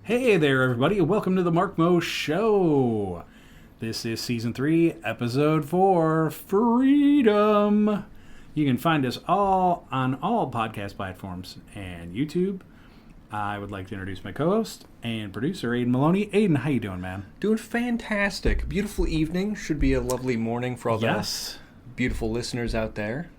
Hey there, everybody. Welcome to the Mark Mo Show. This is Season 3, Episode 4, Freedom. You can find us all on all podcast platforms and YouTube. I would like to introduce my co-host and producer, Aiden Maloney. Aiden, how you doing, man? Doing fantastic. Beautiful evening. Should be a lovely morning for all the beautiful listeners out there.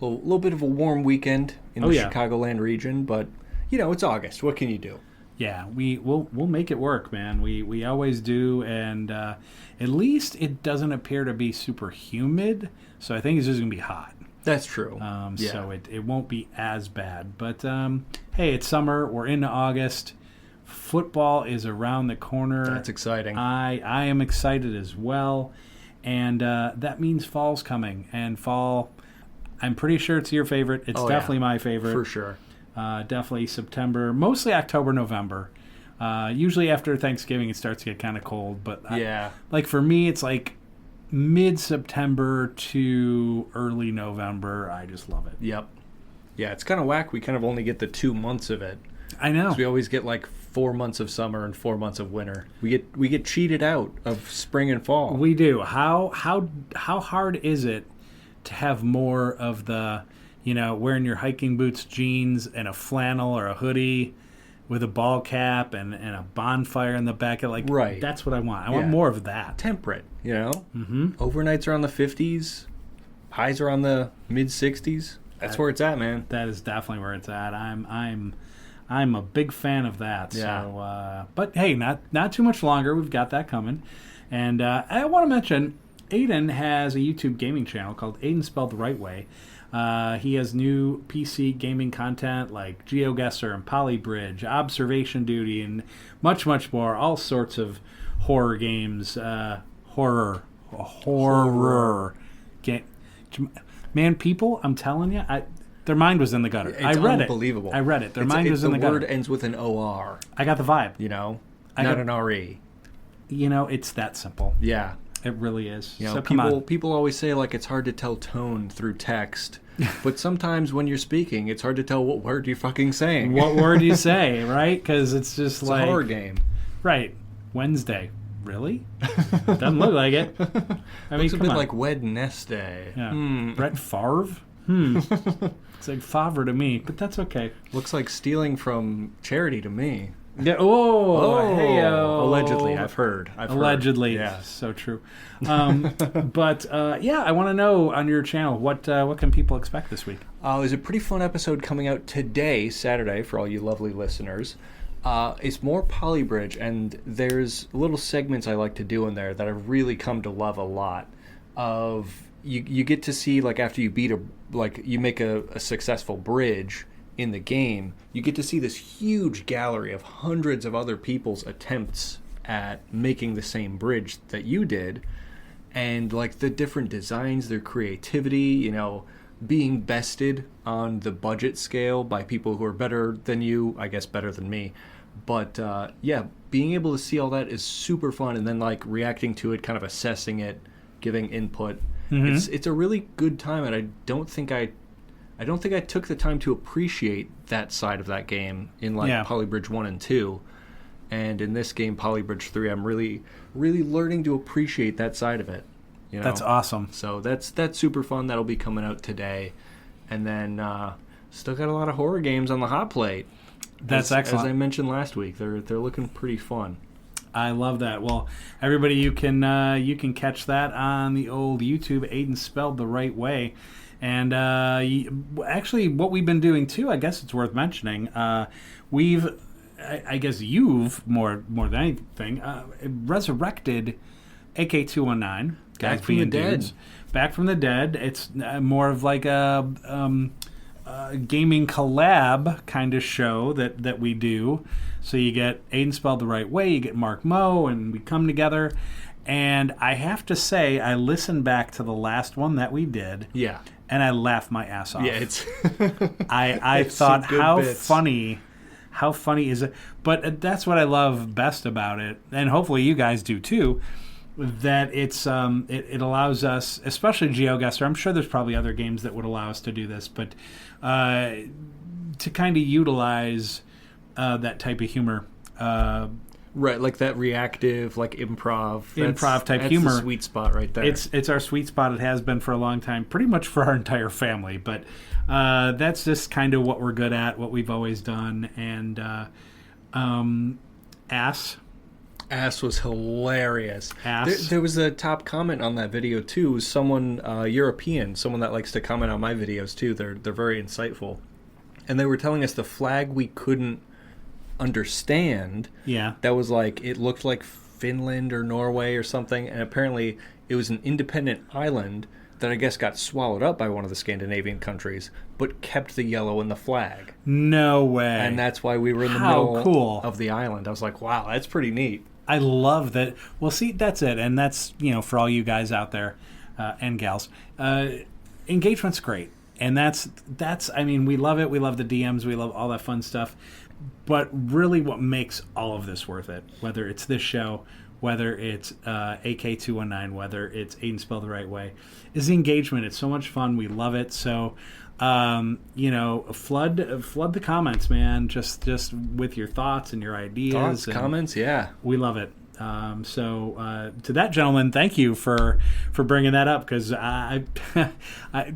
A little bit of a warm weekend in the Chicagoland region, but, you know, it's August. What can you do? Yeah, we'll make it work, man. We always do, and at least it doesn't appear to be super humid, so I think it's just going to be hot. That's true. So it won't be as bad. But, hey, it's summer. We're into August. Football is around the corner. That's exciting. I am excited as well, and that means fall's coming. And fall, I'm pretty sure it's your favorite. It's definitely my favorite. For sure. Definitely September, mostly October, November. Usually after Thanksgiving, it starts to get kind of cold. But like for me, it's like mid-September to early November. I just love it. Yep. Yeah, it's kind of whack. We kind of only get the 2 months of it. I know. We always get like 4 months of summer and 4 months of winter. We get cheated out of spring and fall. We do. How hard is it to have more of the, you know, wearing your hiking boots, jeans, and a flannel or a hoodie with a ball cap and a bonfire in the back? Right. That's what I want. I want more of that. Temperate, you know? Mm-hmm. Overnights are on the 50s. Highs are on the mid-60s. That's where it's at, man. That is definitely where it's at. I'm a big fan of that. Yeah. So, but hey, not too much longer. We've got that coming. And I want to mention, Aiden has a YouTube gaming channel called Aiden Spelled the Right Way. He has new PC gaming content like GeoGuessr and Polybridge, Observation Duty, and much, much more. All sorts of horror games. Horror game. Man, people, I'm telling you, their mind was in the gutter. It's I read unbelievable. Their mind was in the gutter. The word ends with an OR. I got the vibe. You know? Not an RE. You know, it's that simple. Yeah. It really is. You know, so come on. People always say, like, it's hard to tell tone through text. But sometimes when you're speaking, it's hard to tell what word you're fucking saying. What word you say, right? Because it's just it's like... a horror game. Right. Wednesday. Really? Doesn't look like it. I mean, looks a bit like Wednesday. Yeah. Brett Favre? It's like Favre to me, but that's okay. Looks like stealing from charity to me. Yeah. Oh, hey-o. Allegedly, I've heard. Allegedly, yeah, so true. But I want to know on your channel what can people expect this week? There's a pretty fun episode coming out today, Saturday, for all you lovely listeners. It's more Polybridge, and there's little segments I like to do in there that I've really come to love a lot. You get to see, like, after you you make a successful bridge in the game, you get to see this huge gallery of hundreds of other people's attempts at making the same bridge that you did, and like the different designs, their creativity, you know, being bested on the budget scale by people who are better than you, I guess better than me, but being able to see all that is super fun, and then like reacting to it, kind of assessing it, giving input. Mm-hmm. It's a really good time, and I don't think I took the time to appreciate that side of that game in Polybridge 1 and 2. And in this game, Polybridge 3, I'm really, really learning to appreciate that side of it. You know? That's awesome. So that's super fun. That'll be coming out today. And then still got a lot of horror games on the hot plate. That's excellent. As I mentioned last week, they're looking pretty fun. I love that. Well, everybody, you can catch that on the old YouTube, Aiden Spelled the Right Way. And actually, what we've been doing, too, I guess it's worth mentioning, I guess you've, more than anything, resurrected AK219. Back from the dead. Back from the dead. It's more of like a gaming collab kind of show that we do. So you get Aiden Spelled the Right Way, you get Mark Mo, and we come together. And I have to say, I listened back to the last one that we did. Yeah. And I laughed my ass off. Yeah, it's... I thought, how funny is it? But that's what I love best about it, and hopefully you guys do too, that it's it allows us, especially GeoGuessr, I'm sure there's probably other games that would allow us to do this, but to kind of utilize that type of humor Right, like that reactive, like improv type that's humor. the sweet spot right there. It's our sweet spot. It has been for a long time, pretty much for our entire family. But that's just kind of what we're good at, what we've always done. And Ass was hilarious. Ass. There was a top comment on that video too. Someone European, someone that likes to comment on my videos too. They're very insightful, and they were telling us the flag we couldn't understand. Yeah. That was like, it looked like Finland or Norway or something, and apparently it was an independent island that I guess got swallowed up by one of the Scandinavian countries, but kept the yellow in the flag. No way. And that's why we were in the middle of the island. I was like, wow, that's pretty neat. I love that. Well, see, that's it. And that's, for all you guys out there and gals, engagement's great. And that's, I mean, we love it. We love the DMs. We love all that fun stuff. But really what makes all of this worth it, whether it's this show, whether it's AK219, whether it's Aiden Spelled the Right Way, is the engagement. It's so much fun. We love it. So, flood the comments, man, just with your thoughts and your ideas. Comments, yeah. We love it. So to that gentleman, thank you for bringing that up, because I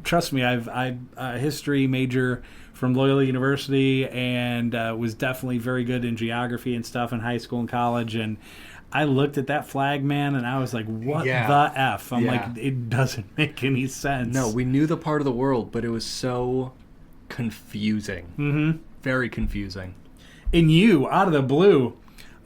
trust me, I'm a history major from Loyola University, and was definitely very good in geography and stuff in high school and college. And I looked at that flag, man, and I was like, what the F? I'm like, it doesn't make any sense. No, we knew the part of the world, but it was so confusing. Mm-hmm. Very confusing. And you, out of the blue,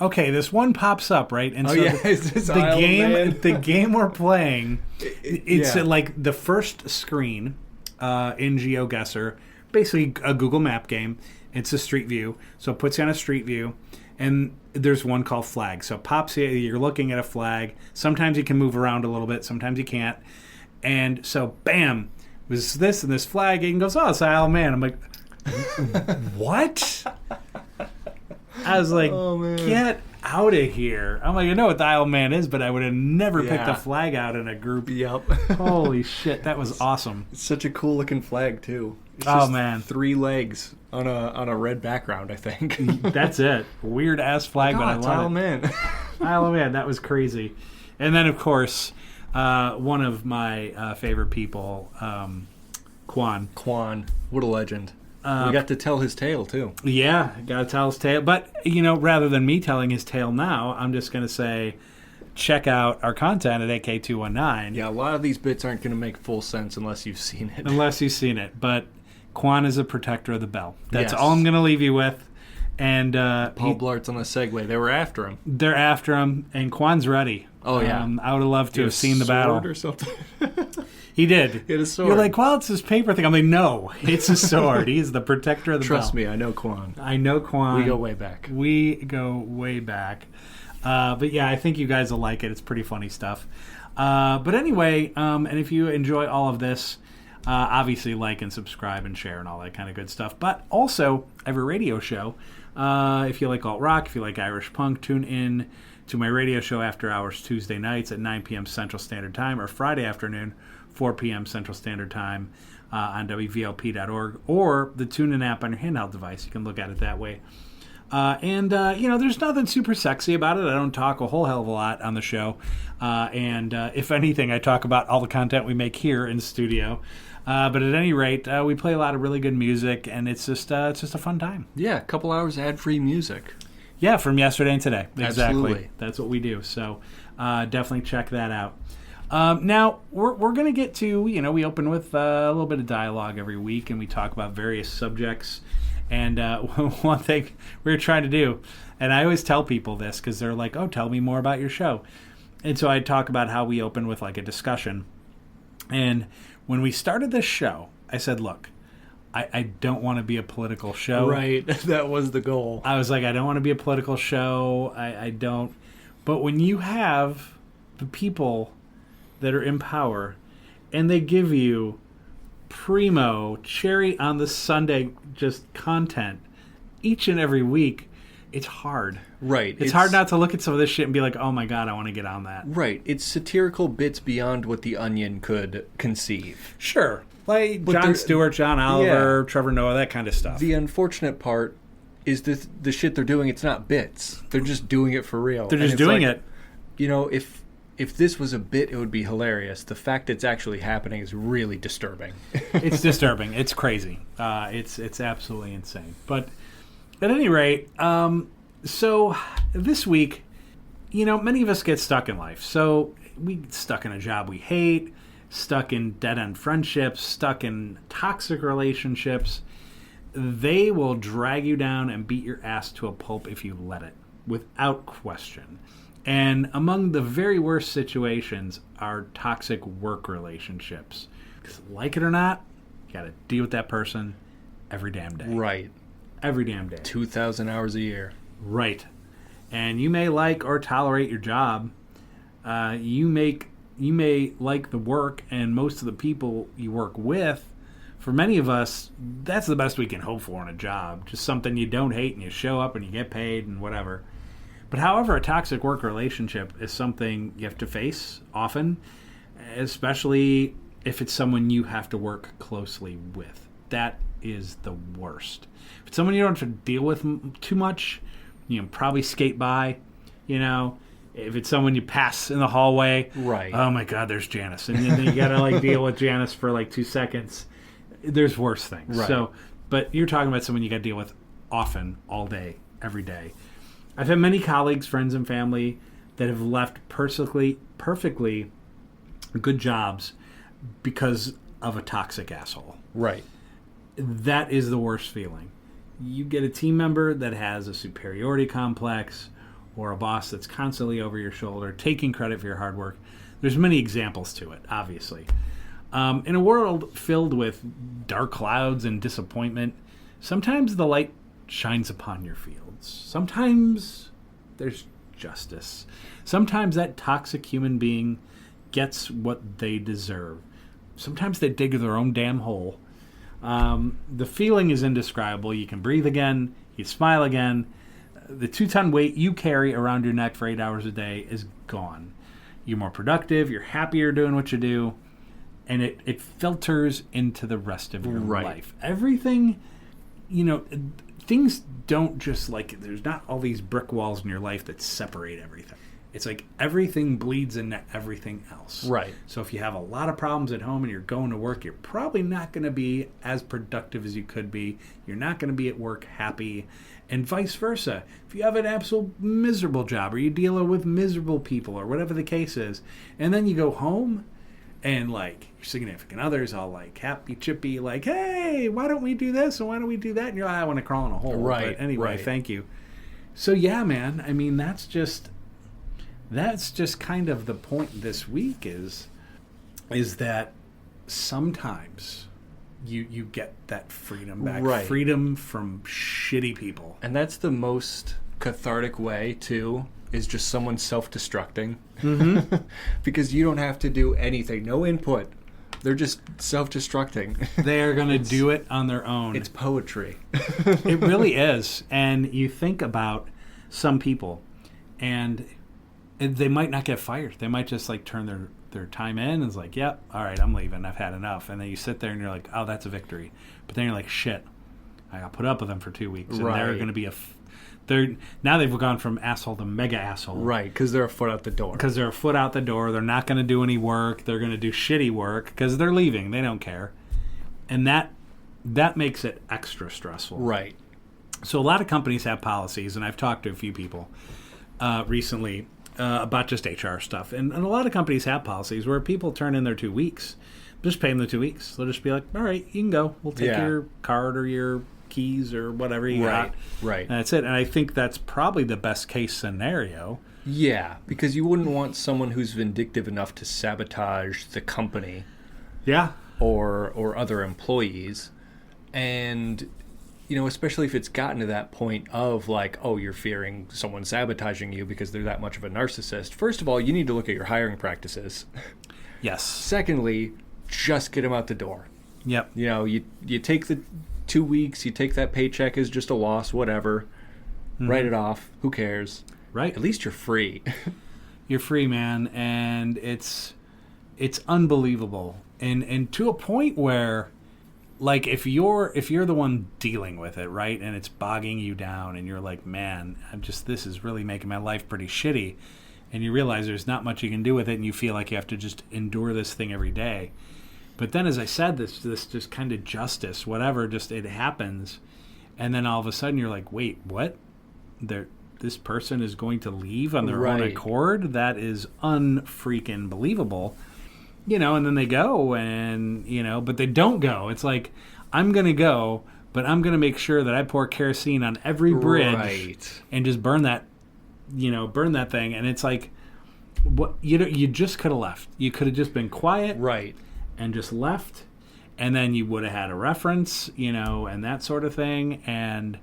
okay, this one pops up, right? And the game we're playing, it's like the first screen in GeoGuessr, basically a Google Map game. It's a street view, so it puts you on a street view, and there's one called flag. So it pops you, you're looking at a flag. Sometimes you can move around a little bit, sometimes you can't. And so, bam, was this and this flag, and goes, oh, it's Isle of Man. I'm like, what? I was like, get out of here. I'm like, I know what the Isle of Man is, but I would have never picked a flag out in a group. Yep. Holy shit, that was awesome. It's such a cool looking flag too. It's just man, 3 legs on a red background, I think. That's it. Weird ass flag, but I love it. Isle of Man. Isle of Man, that was crazy. And then of course, one of my favorite people, Quan. What a legend. We got to tell his tale, too. Yeah, got to tell his tale. But, rather than me telling his tale now, I'm just going to say, check out our content at AK219. Yeah, a lot of these bits aren't going to make full sense unless you've seen it. But Quan is a protector of the bell. That's all I'm going to leave you with. And Paul Blart's on the Segway. They were after him. They're after him, and Quan's ready. Oh, yeah. I would have loved to have seen the battle. Or something. He did. He had a sword. You're like, well, it's his paper thing. I'm like, no, it's a sword. He's the protector of the bell. Trust me, I know Quan. We go way back. But yeah, I think you guys will like it. It's pretty funny stuff. But anyway, and if you enjoy all of this, obviously like and subscribe and share and all that kind of good stuff. But also, I have a radio show. If you like alt rock, if you like Irish punk, tune in to my radio show After Hours Tuesday nights at 9 p.m. Central Standard Time, or Friday afternoon, 4 p.m. Central Standard Time on WVLP.org, or the TuneIn app on your handheld device. You can look at it that way. There's nothing super sexy about it. I don't talk a whole hell of a lot on the show. If anything, I talk about all the content we make here in the studio. But at any rate, we play a lot of really good music, and it's just a fun time. Yeah, a couple hours ad-free music. Yeah, from yesterday and today. Exactly. Absolutely. That's what we do. So definitely check that out. Now, we're going to get to, we open with a little bit of dialogue every week, and we talk about various subjects. And one thing we're trying to do, and I always tell people this because they're like, oh, tell me more about your show. And so I talk about how we open with like a discussion. And when we started this show, I said, look, I don't want to be a political show. Right. That was the goal. I was like, I don't want to be a political show. I don't. But when you have the people that are in power and they give you primo, cherry on the sundae just content each and every week, it's hard. Right. It's hard not to look at some of this shit and be like, oh my God, I want to get on that. Right. It's satirical bits beyond what the Onion could conceive. Sure. Like Jon Stewart, John Oliver, Trevor Noah, that kind of stuff. The unfortunate part is the shit they're doing, it's not bits. They're just doing it for real. They're just doing it. You know, if this was a bit, it would be hilarious. The fact it's actually happening is really disturbing. It's disturbing. It's crazy. It's absolutely insane. But at any rate, so this week, many of us get stuck in life. So we get stuck in a job we hate, stuck in dead-end friendships, stuck in toxic relationships. They will drag you down and beat your ass to a pulp if you let it, without question. And among the very worst situations are toxic work relationships. Because like it or not, you got to deal with that person every damn day. Right. Every damn day. 2,000 hours a year. Right. And you may like or tolerate your job. You may like the work and most of the people you work with. For many of us, that's the best we can hope for in a job. Just something you don't hate and you show up and you get paid and whatever. But however, a toxic work relationship is something you have to face often, especially if it's someone you have to work closely with. That is the worst. If it's someone you don't have to deal with too much, probably skate by, If it's someone you pass in the hallway, right? Oh my God, there's Janice, and then you gotta deal with Janice for 2 seconds. There's worse things. Right. So, but you're talking about someone you got to deal with often, all day, every day. I've had many colleagues, friends, and family that have left perfectly good jobs because of a toxic asshole. Right. That is the worst feeling. You get a team member that has a superiority complex or a boss that's constantly over your shoulder, taking credit for your hard work. There's many examples to it, obviously. In a world filled with dark clouds and disappointment, sometimes the light shines upon your fields. Sometimes there's justice. Sometimes that toxic human being gets what they deserve. Sometimes they dig their own damn hole. The feeling is indescribable. You can breathe again. You smile again. The 2-ton weight you carry around your neck for 8 hours a day is gone. You're more productive. You're happier doing what you do. And it filters into the rest of your life. Everything, things don't just there's not all these brick walls in your life that separate everything. It's everything bleeds into everything else. Right. So if you have a lot of problems at home and you're going to work, you're probably not going to be as productive as you could be. You're not going to be at work happy, and vice versa. If you have an absolute miserable job or you deal with miserable people or whatever the case is, and then you go home and your significant other's all happy chippy, hey, why don't we do this and why don't we do that? And you're I want to crawl in a hole. Right. But anyway, right. Thank you. So yeah, man. I mean, that's just kind of the point this week is that sometimes you get that freedom back. Right. Freedom from shitty people. And that's the most cathartic way too. Is just someone self-destructing. Mm-hmm. Because you don't have to do anything. No input. They're just self-destructing. They're going to do it on their own. It's poetry. It really is. And you think about some people, and they might not get fired. They might just turn their time in and it's yep, all right, I'm leaving. I've had enough. And then you sit there and you're oh, that's a victory. But then you're shit, I got put up with them for 2 weeks. And they're going to be now they've gone from asshole to mega asshole. Right, because they're a foot out the door. Because they're a foot out the door. They're not going to do any work. They're going to do shitty work because they're leaving. They don't care. And that makes it extra stressful. Right. So a lot of companies have policies, and I've talked to a few people recently about just HR stuff. And a lot of companies have policies where people turn in their 2 weeks. Just pay them the 2 weeks. They'll just be all right, you can go. We'll take your card or your keys or whatever you got. Right. And that's it. And I think that's probably the best case scenario. Yeah, because you wouldn't want someone who's vindictive enough to sabotage the company. Yeah. Or other employees. And, especially if it's gotten to that point of you're fearing someone sabotaging you because they're that much of a narcissist. First of all, you need to look at your hiring practices. Yes. Secondly, just get them out the door. Yep. You take the 2 weeks, you take that paycheck as just a loss, whatever. Mm-hmm. Write it off. Who cares? Right. At least you're free. You're free, man, and it's unbelievable. And to a point where like if you're the one dealing with it, right, and it's bogging you down, and you're like, man, this is really making my life pretty shitty, and you realize there's not much you can do with it, and you feel like you have to just endure this thing every day. But then, as I said, this just kind of justice, whatever, just it happens, and then all of a sudden you're like, wait, what? This person is going to leave on their own accord? That is unfreaking believable. And then they go, and, but they don't go. It's like, I'm going to go, but I'm going to make sure that I pour kerosene on every bridge and just burn that thing. And it's like, what you just could have left. You could have just been quiet. Right. And just left. And then you would have had a reference, and that sort of thing. And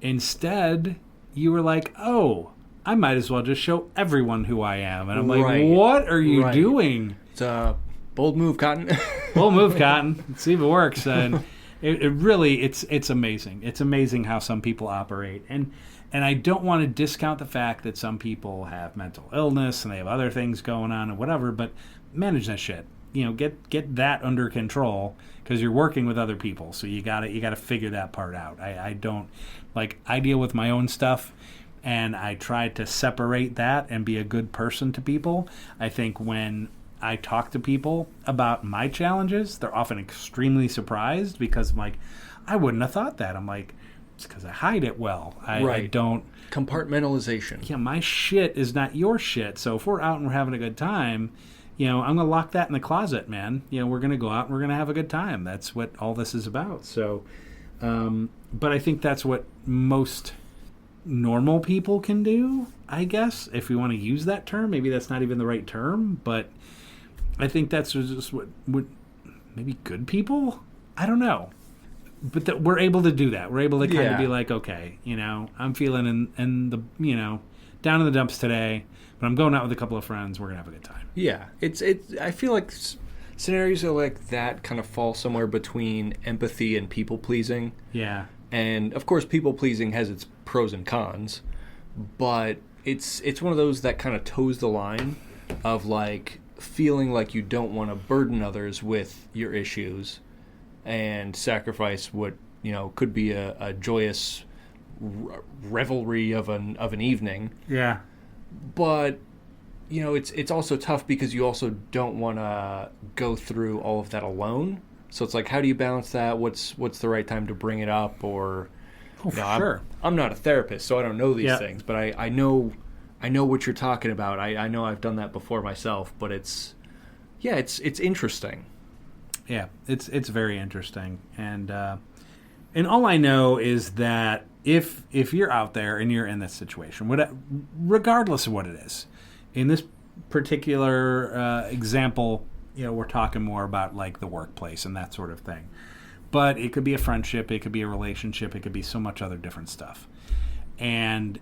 instead, you were like, oh, I might as well just show everyone who I am. And I'm like, what are you doing? It's a bold move, Cotton. Bold move, Cotton. Let's see if it works. And it really, it's amazing. It's amazing how some people operate. And I don't want to discount the fact that some people have mental illness and they have other things going on and whatever, but manage that shit. Get that under control, because you're working with other people. So you gotta figure that part out. I don't, I deal with my own stuff, and I try to separate that and be a good person to people. I think when I talk to people about my challenges, they're often extremely surprised, because I'm like, I wouldn't have thought that. I'm like, it's because I hide it well. I don't... Compartmentalization. Yeah, my shit is not your shit. So if we're out and we're having a good time, I'm going to lock that in the closet, man. We're going to go out and we're going to have a good time. That's what all this is about. So, but I think that's what most normal people can do, I guess, if we want to use that term. Maybe that's not even the right term, but I think that's just what maybe good people? I don't know. But that we're able to do that. We're able to kind of be like, okay, I'm feeling in the, down in the dumps today, but I'm going out with a couple of friends. We're going to have a good time. Yeah. I feel like scenarios like that kind of fall somewhere between empathy and people pleasing. Yeah. And of course, people pleasing has its pros and cons, but it's one of those that kind of toes the line of feeling like you don't want to burden others with your issues and sacrifice what could be a joyous revelry of an evening. Yeah. But it's also tough because you also don't want to go through all of that alone. So it's like, how do you balance that? What's the right time to bring it up? Or sure. I'm not a therapist, so I don't know these things, but I know what you're talking about. I know I've done that before myself, but it's interesting. Yeah, it's very interesting, and all I know is that if you're out there and you're in this situation, regardless of what it is, in this particular example, we're talking more about the workplace and that sort of thing, but it could be a friendship, it could be a relationship, it could be so much other different stuff, and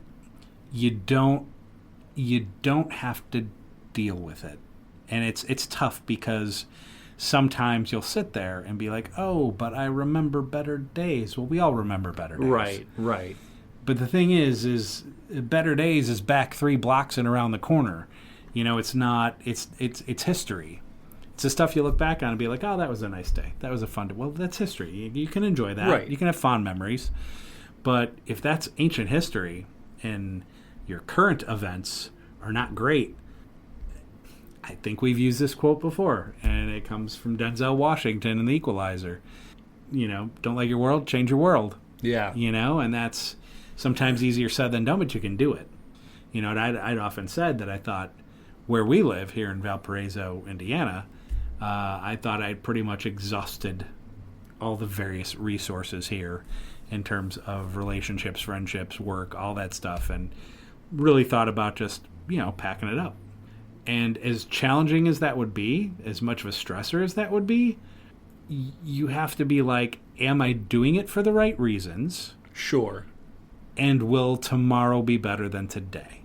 you don't have to deal with it, and it's tough because sometimes you'll sit there and be like, oh, but I remember better days. Well, we all remember better days. Right. But the thing is better days is back 3 blocks and around the corner. It's not, it's history. It's the stuff you look back on and be like, oh, that was a nice day. That was a fun day. Well, that's history. You can enjoy that. Right. You can have fond memories. But if that's ancient history and your current events are not great, I think we've used this quote before, and it comes from Denzel Washington in The Equalizer. Don't like your world, change your world. Yeah. And that's sometimes easier said than done, but you can do it. And I'd often said that I thought where we live here in Valparaiso, Indiana, I thought I'd pretty much exhausted all the various resources here in terms of relationships, friendships, work, all that stuff, and really thought about just, packing it up. And as challenging as that would be, as much of a stressor as that would be, you have to be like, am I doing it for the right reasons? Sure. And will tomorrow be better than today?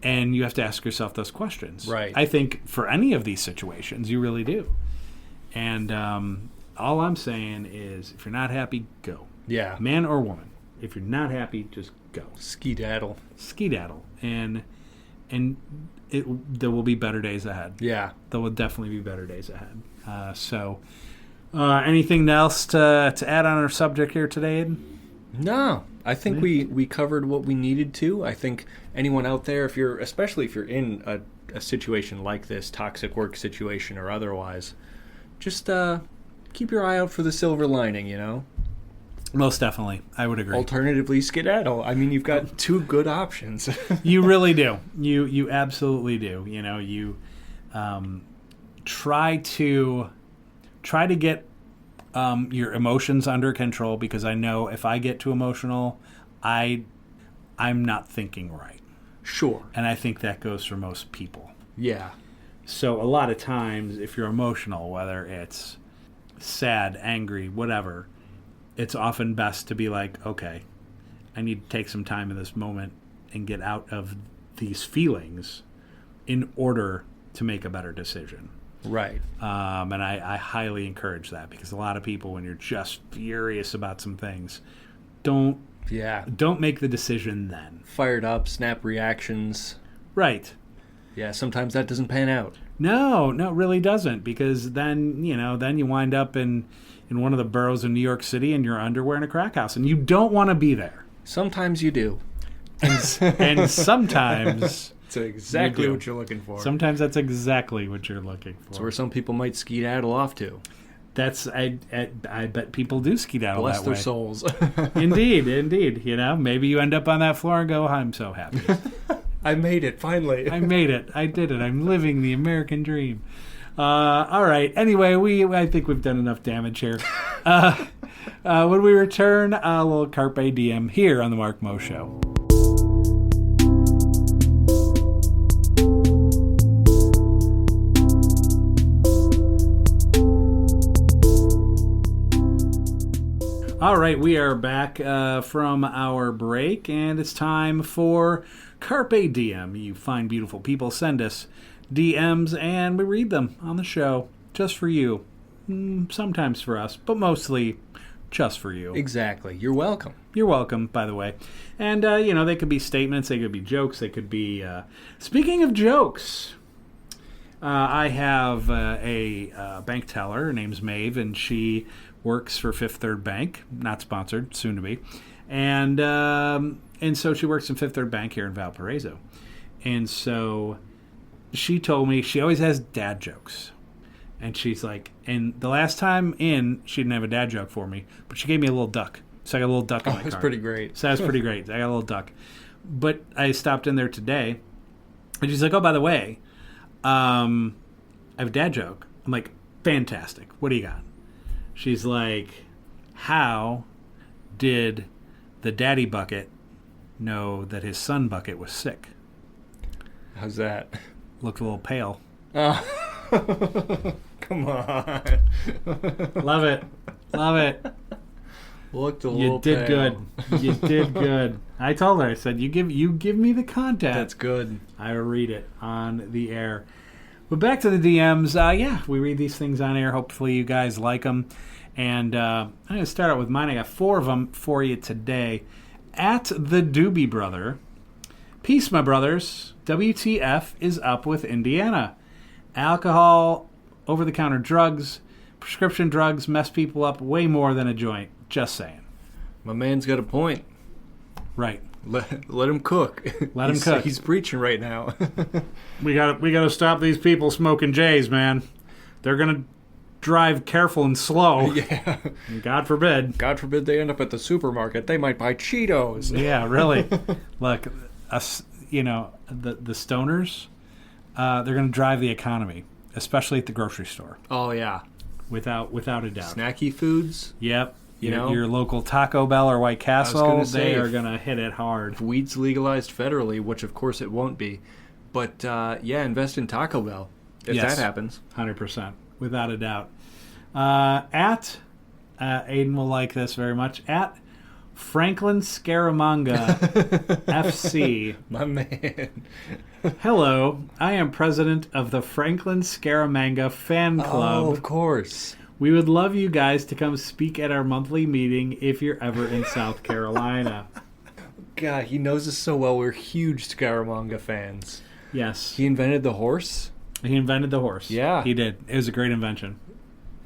And you have to ask yourself those questions. Right. I think for any of these situations, you really do. And all I'm saying is, if you're not happy, go. Yeah. Man or woman. If you're not happy, just go. Skedaddle. And there will be better days ahead. Yeah. There will definitely be better days ahead. So Anything else to add on our subject here today, Aiden? No, I think we covered what we needed to. I think anyone out there, especially if you're in a situation like this, toxic work situation or otherwise, just keep your eye out for the silver lining, Most definitely. I would agree. Alternatively, skedaddle. I mean, you've got two good options. You really do. You absolutely do. You try to get your emotions under control, because I know if I get too emotional, I'm not thinking right. Sure. And I think that goes for most people. Yeah. So a lot of times, if you're emotional, whether it's sad, angry, whatever, it's often best to be like, okay, I need to take some time in this moment and get out of these feelings in order to make a better decision. Right. And I highly encourage that, because a lot of people, when you're just furious about some things, don't make the decision then. Fired up, snap reactions. Right. Yeah, sometimes that doesn't pan out. No, it really doesn't, because then you wind up in one of the boroughs of New York City in your underwear in a crack house, and you don't want to be there. Sometimes you do. And sometimes it's exactly what you're looking for. Sometimes that's exactly what you're looking for. It's where some people might skedaddle off to. I bet people do skedaddle Bless that way. their souls. Indeed. Maybe you end up on that floor and go, I'm so happy. I made it, finally. I made it. I did it. I'm living the American dream. All right. Anyway, I think we've done enough damage here. When we return, a little Carpe Diem here on the Mark Mo Show. All right, we are back from our break, and it's time for Carpe Diem. You fine, beautiful people send us DMs, and we read them on the show just for you. Sometimes for us, but mostly just for you. Exactly. You're welcome. You're welcome, by the way. And, they could be statements, they could be jokes, they could be... Speaking of jokes, I have a bank teller. Her name's Maeve, and she works for Fifth Third Bank. Not sponsored, soon to be. And so she works in Fifth Third Bank here in Valparaiso. And so she told me she always has dad jokes. And she's like, and the last time in, she didn't have a dad joke for me, but she gave me a little duck. So I got a little duck in my car. That's pretty great. So that was pretty great. I got a little duck. But I stopped in there today, and she's like, oh, by the way, I have a dad joke. I'm like, fantastic. What do you got? She's like, how did the daddy bucket know that his son bucket was sick? How's that? Looked a little pale. Oh. Come on. Love it. Looked a little pale. You did good. I told her, I said, you give me the content. That's good. I will read it on the air. But back to the DMs. We read these things on air. Hopefully you guys like them. And I'm going to start out with mine. I got 4 of them for you today. At the Doobie Brother. Peace, my brothers. WTF is up with Indiana. Alcohol, over-the-counter drugs, prescription drugs mess people up way more than a joint. Just saying. My man's got a point. Right. Let him cook. Let him cook. He's preaching right now. We gotta stop these people smoking J's, man. They're gonna drive careful and slow. Yeah. God forbid. God forbid they end up at the supermarket. They might buy Cheetos. Yeah, really. Look, us, the stoners, they're gonna drive the economy, especially at the grocery store. Oh yeah. Without a doubt. Snacky foods. Yep. Your local Taco Bell or White Castle, they are going to hit it hard. If weed's legalized federally, which of course it won't be, but invest in Taco Bell if that happens. 100%, without a doubt. Aiden will like this very much, at Franklin Scaramanga FC. My man. Hello, I am president of the Franklin Scaramanga fan club. Oh, of course. We would love you guys to come speak at our monthly meeting if you're ever in South Carolina. God, he knows us so well. We're huge Scaramanga fans. Yes. He invented the horse? He invented the horse. Yeah. He did. It was a great invention.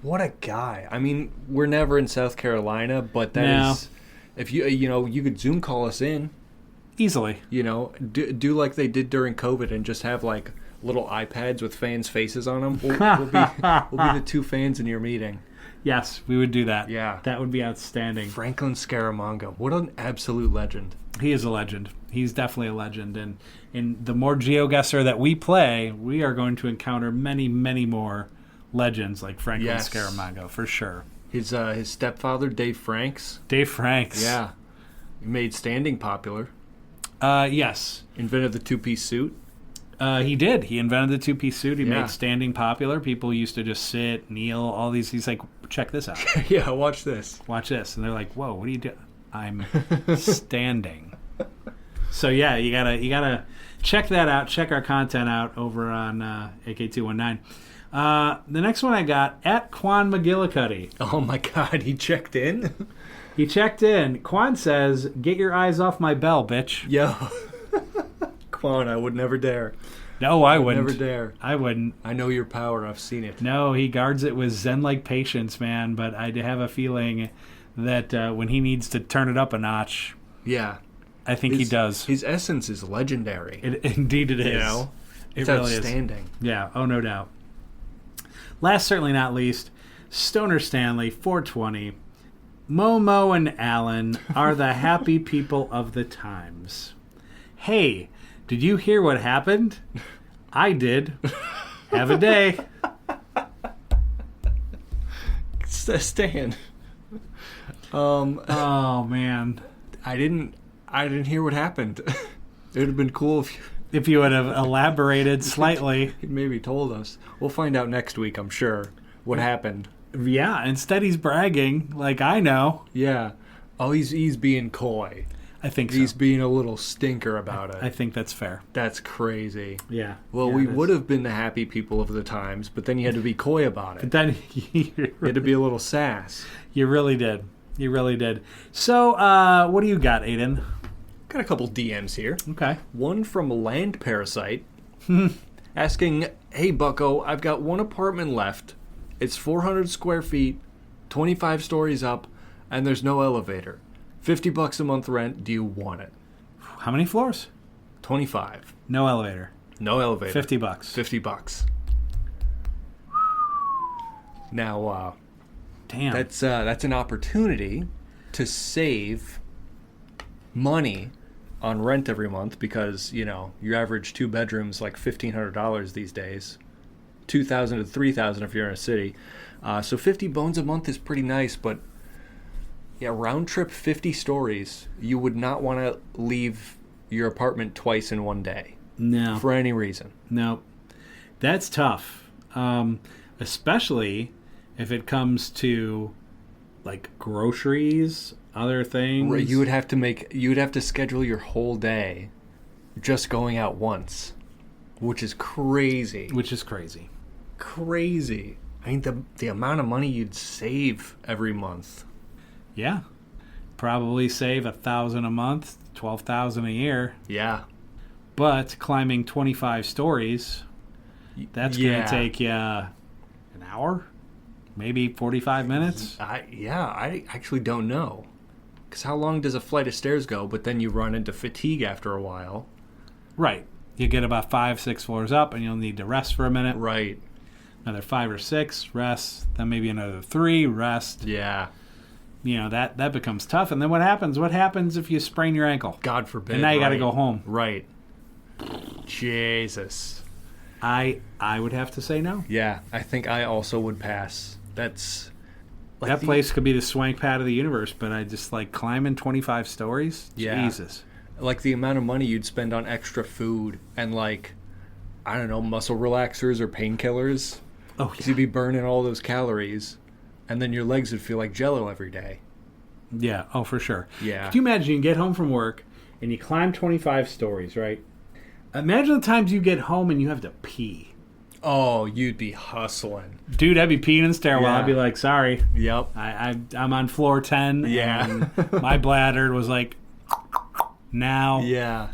What a guy. I mean, we're never in South Carolina, but that No. is... If you could Zoom call us in, Easily. do like they did during COVID and just have like little iPads with fans' faces on them. We'll be the two fans in your meeting. Yes, we would do that. Yeah. That would be outstanding. Franklin Scaramanga. What an absolute legend. He is a legend. He's definitely a legend. And the more GeoGuessr that we play, we are going to encounter many, many more legends like Franklin Scaramanga, for sure. His stepfather, Dave Franks. Dave Franks. Yeah. He made standing popular. Yes. Invented the two-piece suit. He did. He invented the two-piece suit. He Yeah. made standing popular. People used to just sit, kneel, all these. He's like, check this out. Yeah, watch this. Watch this. And they're like, whoa, what are you doing? I'm standing. So, yeah, you gotta check that out. Check our content out over on AK219. The next one I got, at Quan McGillicuddy. Oh, my God. He checked in? He checked in. Quan says, get your eyes off my bell, bitch. Yo. Quan, I would never dare. No, I wouldn't. Never dare. I wouldn't. I know your power. I've seen it. No, he guards it with zen-like patience, man. But I have a feeling that when he needs to turn it up a notch, Yeah. I think he does. His essence is legendary. Indeed it is. You know? It It's really outstanding. is. Yeah, oh, no doubt. Last, certainly not least, Stoner Stanley, 420. Momo and Alan are the happy people of the times. Hey, did you hear what happened? I did. Have a day. Stan. Oh, man. I didn't hear what happened. It would have been cool If you would have elaborated slightly. if you maybe told us. We'll find out next week, I'm sure, what happened. Yeah, instead he's bragging like I know. Yeah. Oh, he's being coy. I think He's so. being a little stinker about it. I think that's fair. That's crazy. Yeah. Well, Yeah, we it is. would have been the happy people of the times, but then you had to be coy about it. But then You had to be a little sass. you really did. You really did. So, what do you got, Aiden? Got a couple DMs here. Okay. One from Land Parasite asking, hey, Bucko, I've got one apartment left. It's 400 square feet, 25 stories up, and there's no elevator. $50 a month rent. Do you want it? How many floors? 25. No elevator. No elevator. $50. $50. Now, Damn. that's an opportunity to save money on rent every month because, your average 2 bedrooms like $1,500 these days. $2,000 to $3,000 if you're in a city. So 50 bones a month is pretty nice, but yeah, round trip 50 stories. You would not want to leave your apartment twice in one day no. for any reason. No. That's tough. Especially if it comes to like groceries, other things. You would have to schedule your whole day just going out once, which is crazy. Crazy. I mean, the amount of money you'd save every month. Yeah. Probably save $1,000 a month, $12,000 a year. Yeah. But climbing 25 stories, that's going Yeah. to take you an hour, maybe 45 minutes. I actually don't know. Because how long does a flight of stairs go? But then you run into fatigue after a while. Right. You get about 5-6 floors up, and you'll need to rest for a minute. Right. Another 5 or 6, rest. Then maybe another 3, rest. Yeah. That becomes tough. And then what happens? What happens if you sprain your ankle? God forbid. And now you got to right. go home. Right. Jesus. I would have to say no. Yeah, I think I also would pass. That's... That place could be the swank pad of the universe, but I just like climbing 25 stories. Yeah. Jesus. Like the amount of money you'd spend on extra food and like, I don't know, muscle relaxers or painkillers. Oh, Because you'd be burning all those calories, and then your legs would feel like Jell-O every day. yeah. Oh, for sure. Yeah. Could you imagine you get home from work and you climb 25 stories, right? Imagine the times you get home and you have to pee. Oh, you'd be hustling. Dude, I'd be peeing in the stairwell. Yeah. I'd be like, sorry. Yep. I'm on floor 10. Yeah. And my bladder was like, now. Yeah.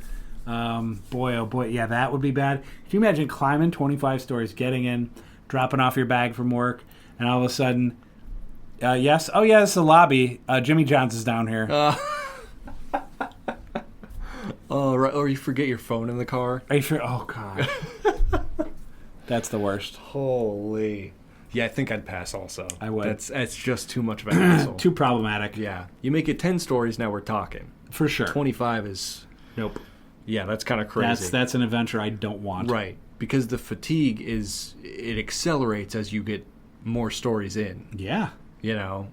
Boy, oh boy. Yeah, that would be bad. Can you imagine climbing 25 stories, getting in, dropping off your bag from work, and all of a sudden, yes, oh yeah, it's the lobby. Jimmy John's is down here. Oh, right. Or you forget your phone in the car. Are you sure? Oh God, that's the worst. Holy. Yeah, I think I'd pass also. I would. That's just too much of a hassle. Too problematic. Yeah. You make it 10 stories, now we're talking. For sure. 25 is... Nope. Yeah, that's kind of crazy. That's an adventure I don't want. Right. Because the fatigue it accelerates as you get more stories in. Yeah. You know?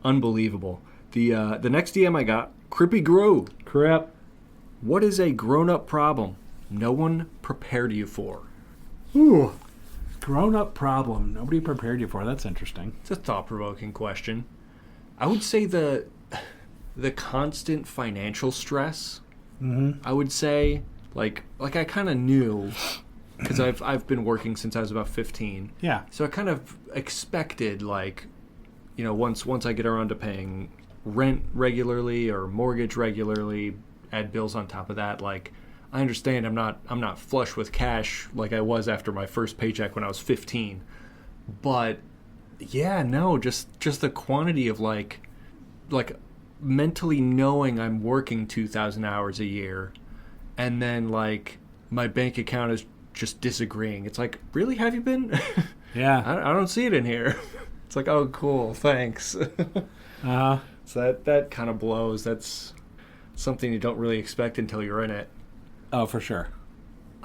Unbelievable. The next DM I got, Crippy Grow. Crap. What is a grown-up problem no one prepared you for? Ooh. Grown-up problem. Nobody prepared you for. That's interesting. It's a thought-provoking question. I would say the constant financial stress. Mm-hmm. I would say, like I kind of knew, because I've been working since I was about 15. Yeah. So I kind of expected, like, you know, once I get around to paying rent regularly or mortgage regularly, add bills on top of that, like, I understand I'm not flush with cash like I was after my first paycheck when I was 15. But yeah, no, just the quantity of like mentally knowing I'm working 2,000 hours a year, and then like my bank account is just disagreeing. It's like, really, have you been? Yeah. I don't see it in here. It's like, oh, cool, thanks. Uh-huh. So that kind of blows. That's something you don't really expect until you're in it. Oh, for sure.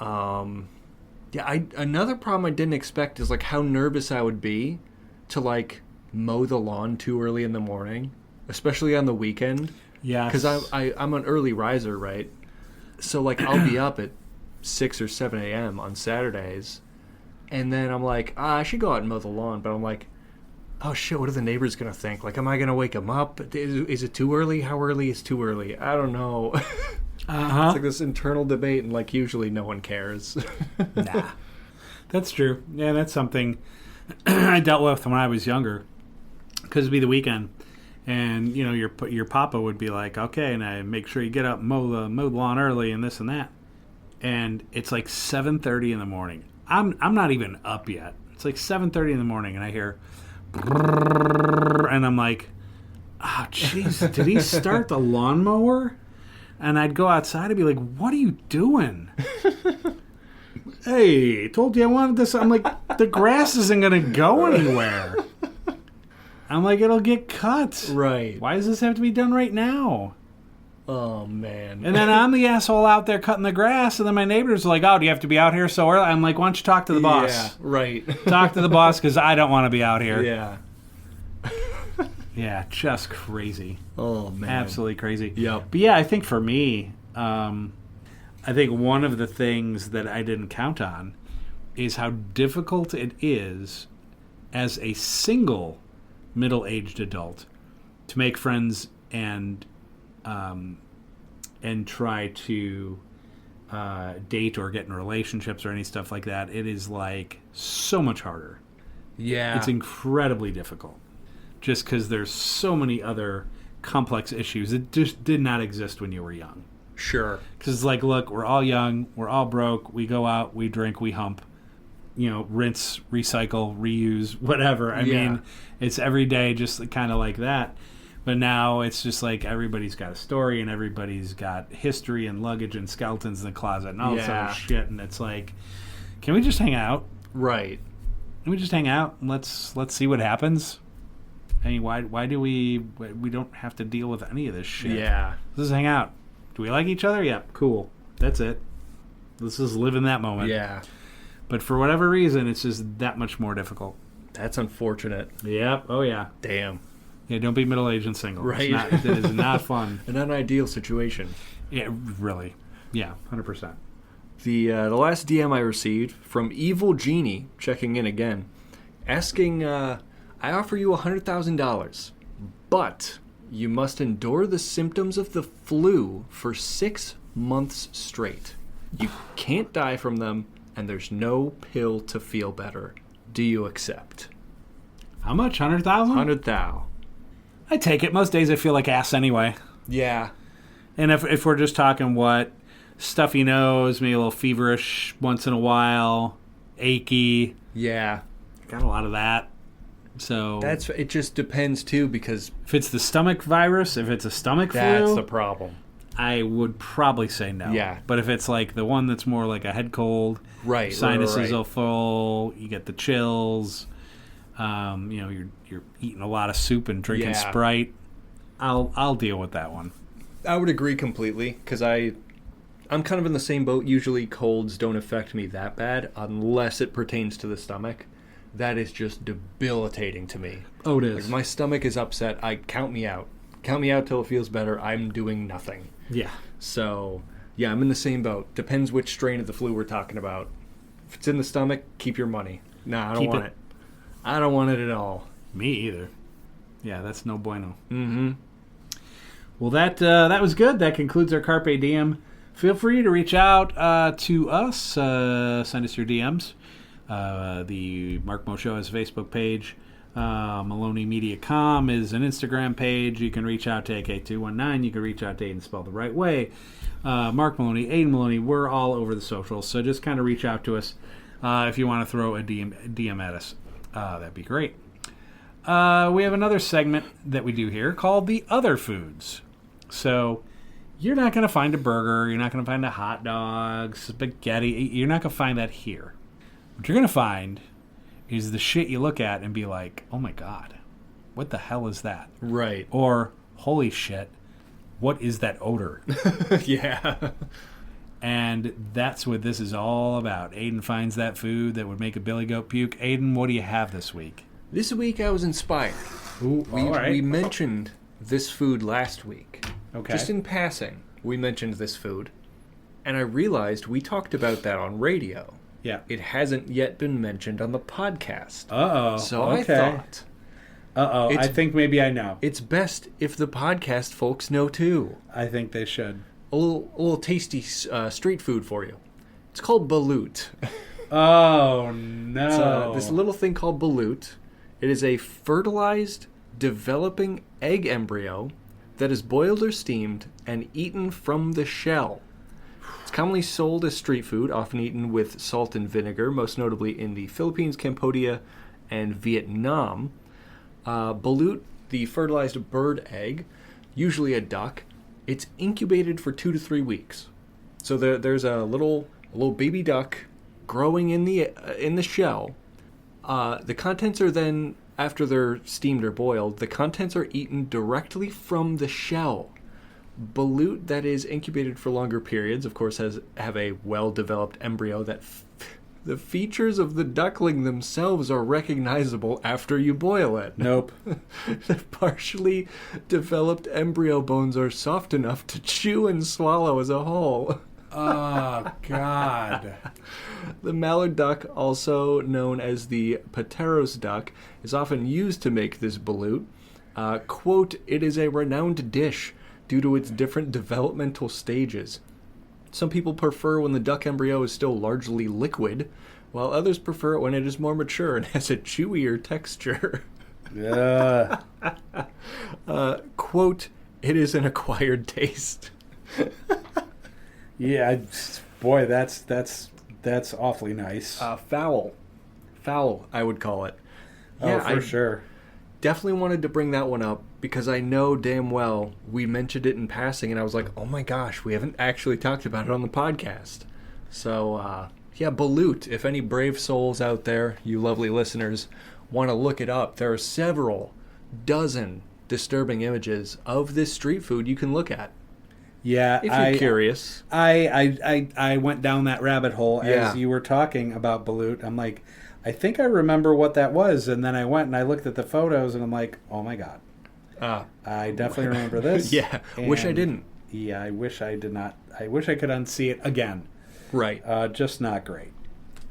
Yeah, another problem I didn't expect is like how nervous I would be to like mow the lawn too early in the morning, especially on the weekend. Yeah. Because I'm an early riser, right? So like I'll be up at 6 or 7 a.m. on Saturdays, and then I'm like, I should go out and mow the lawn, but I'm like, oh shit, what are the neighbors gonna think? Like, am I gonna wake them up? Is it too early? How early is too early? I don't know. Uh-huh. It's like this internal debate, and like usually no one cares. Nah. That's true. Yeah, that's something I dealt with when I was younger, because it'd be the weekend, and you know your papa would be like, okay, and I make sure you get up and mow the lawn early and this and that, and it's like 7:30 in the morning. I'm not even up yet. It's like 7:30 in the morning, and I hear, and I'm like, oh jeez, did he start the lawnmower? And I'd go outside and be like, what are you doing? Hey, told you I wanted this. I'm like, the grass isn't going to go anywhere. I'm like, it'll get cut. Right. Why does this have to be done right now? Oh, man. And then I'm the asshole out there cutting the grass, and then my neighbors are like, oh, do you have to be out here so early? I'm like, why don't you talk to the boss? Yeah, right. Talk to the boss, because I don't want to be out here. Yeah. Yeah, just crazy. Oh, man. Absolutely crazy. Yep. But yeah, I think for me, I think one of the things that I didn't count on is how difficult it is as a single middle-aged adult to make friends and try to date or get in relationships or any stuff like that. It is like so much harder. Yeah. It's incredibly difficult. Just because there's so many other complex issues that just did not exist when you were young. Sure. Because it's like, look, we're all young, we're all broke, we go out, we drink, we hump, you know, rinse, recycle, reuse, whatever. I mean, it's every day just kind of like that. But now it's just like everybody's got a story and everybody's got history and luggage and skeletons in the closet and all this other shit. And it's like, can we just hang out? Right. Can we just hang out and let's see what happens? I mean, why do we don't have to deal with any of this shit? Yeah. Let's just hang out. Do we like each other? Yeah, cool. That's it. Let's just live in that moment. Yeah. But for whatever reason, it's just that much more difficult. That's unfortunate. Yep. Oh, yeah. Damn. Yeah, don't be middle-aged and single. Right. It is not fun. An unideal situation. Yeah, really. Yeah, 100%. The last DM I received from Evil Genie, checking in again, asking, I offer you $100,000, but you must endure the symptoms of the flu for 6 months straight. You can't die from them, and there's no pill to feel better. Do you accept? How much? 100,000? 100,000. I take it. Most days I feel like ass anyway. Yeah. And if we're just talking what, stuffy nose, maybe a little feverish once in a while, achy. Yeah. got a lot of that. So It just depends too, because if it's the stomach virus, if it's a stomach that's flu, the problem. I would probably say no. Yeah. But if it's like the one that's more like a head cold, Right. sinuses right. are full, you get the chills, you're eating a lot of soup and drinking Yeah. Sprite, I'll deal with that one. I would agree completely, because I'm kind of in the same boat. Usually colds don't affect me that bad unless it pertains to the stomach. That is just debilitating to me. Oh, it is. Like, my stomach is upset. Count me out. Count me out till it feels better. I'm doing nothing. Yeah. So, yeah, I'm in the same boat. Depends which strain of the flu we're talking about. If it's in the stomach, keep your money. Nah, I don't want it. I don't want it at all. Me either. Yeah, that's no bueno. Mm-hmm. Well, that was good. That concludes our Carpe Diem. Feel free to reach out to us. Send us your DMs. The Mark Mo Show has a Facebook page. Maloney Media Com is an Instagram page. You can reach out to AK219. You can reach out to Aiden Spelled the Right Way. Mark Maloney, Aiden Maloney. We're all over the socials. So just kind of reach out to us if you want to throw a DM at us. That'd be great. We have another segment that we do here called The Other Foods. So you're not going to find a burger. You're not going to find a hot dog, spaghetti. You're not going to find that here. What you're going to find is the shit you look at and be like, oh my God, what the hell is that? Right. Or, holy shit, what is that odor? Yeah. And that's what this is all about. Aiden finds that food that would make a billy goat puke. Aiden, what do you have this week? This week I was inspired. Ooh, all right. We mentioned this food last week. Okay. Just in passing, we mentioned this food. And I realized we talked about that on radio. Yeah. It hasn't yet been mentioned on the podcast. Uh-oh. So okay. I thought, I think maybe I know. it's best if the podcast folks know too. I think they should. A little tasty street food for you. It's called balut. Oh, no. It's this little thing called balut. It is a fertilized, developing egg embryo that is boiled or steamed and eaten from the shell. It's commonly sold as street food, often eaten with salt and vinegar, most notably in the Philippines, Cambodia, and Vietnam. Balut, the fertilized bird egg, usually a duck, it's incubated for 2 to 3 weeks. So there's a little baby duck growing in the shell. The contents are then, after they're steamed or boiled, the contents are eaten directly from the shell. Balut that is incubated for longer periods, of course, have a well-developed embryo that the features of the duckling themselves are recognizable after you boil it. Nope. The partially developed embryo bones are soft enough to chew and swallow as a whole. Oh, God. The mallard duck, also known as the Pateros duck, is often used to make this balut. Quote, it is a renowned dish due to its different developmental stages. Some people prefer when the duck embryo is still largely liquid, while others prefer it when it is more mature and has a chewier texture. Yeah. Quote, it is an acquired taste. Yeah, boy, that's awfully nice. Foul, I would call it. Oh, for sure. Definitely wanted to bring that one up because I know damn well we mentioned it in passing, and I was like, oh my gosh, we haven't actually talked about it on the podcast. So, yeah, balut. If any brave souls out there, you lovely listeners, want to look it up, there are several dozen disturbing images of this street food you can look at. Yeah, if you're curious. I went down that rabbit hole as you were talking about balut. I'm like, I think I remember what that was, and then I went and I looked at the photos, and I'm like, oh my God. I definitely remember this. Yeah, wish I didn't. Yeah, I wish I did not. I wish I could unsee it again. Right. Just not great.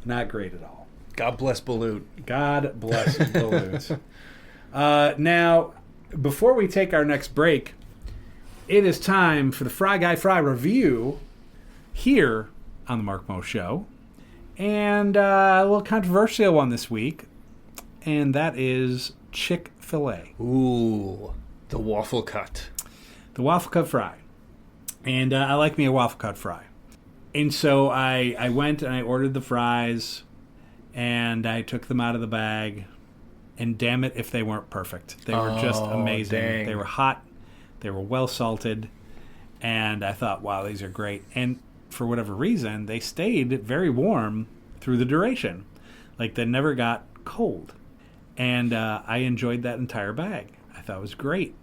Not great at all. God bless balut. God bless balut. Now, before we take our next break, it is time for the Fry Guy Fry review here on the Mark Mo Show. And a little controversial one this week, and that is Chick-fil-A. Ooh, the waffle cut. The waffle cut fry. And I like me a waffle cut fry. And so I went and I ordered the fries, and I took them out of the bag, and damn it if they weren't perfect. They were just amazing. Dang. They were hot, they were well salted, and I thought, wow, these are great. And for whatever reason, they stayed very warm through the duration. Like, they never got cold. And I enjoyed that entire bag. I thought it was great.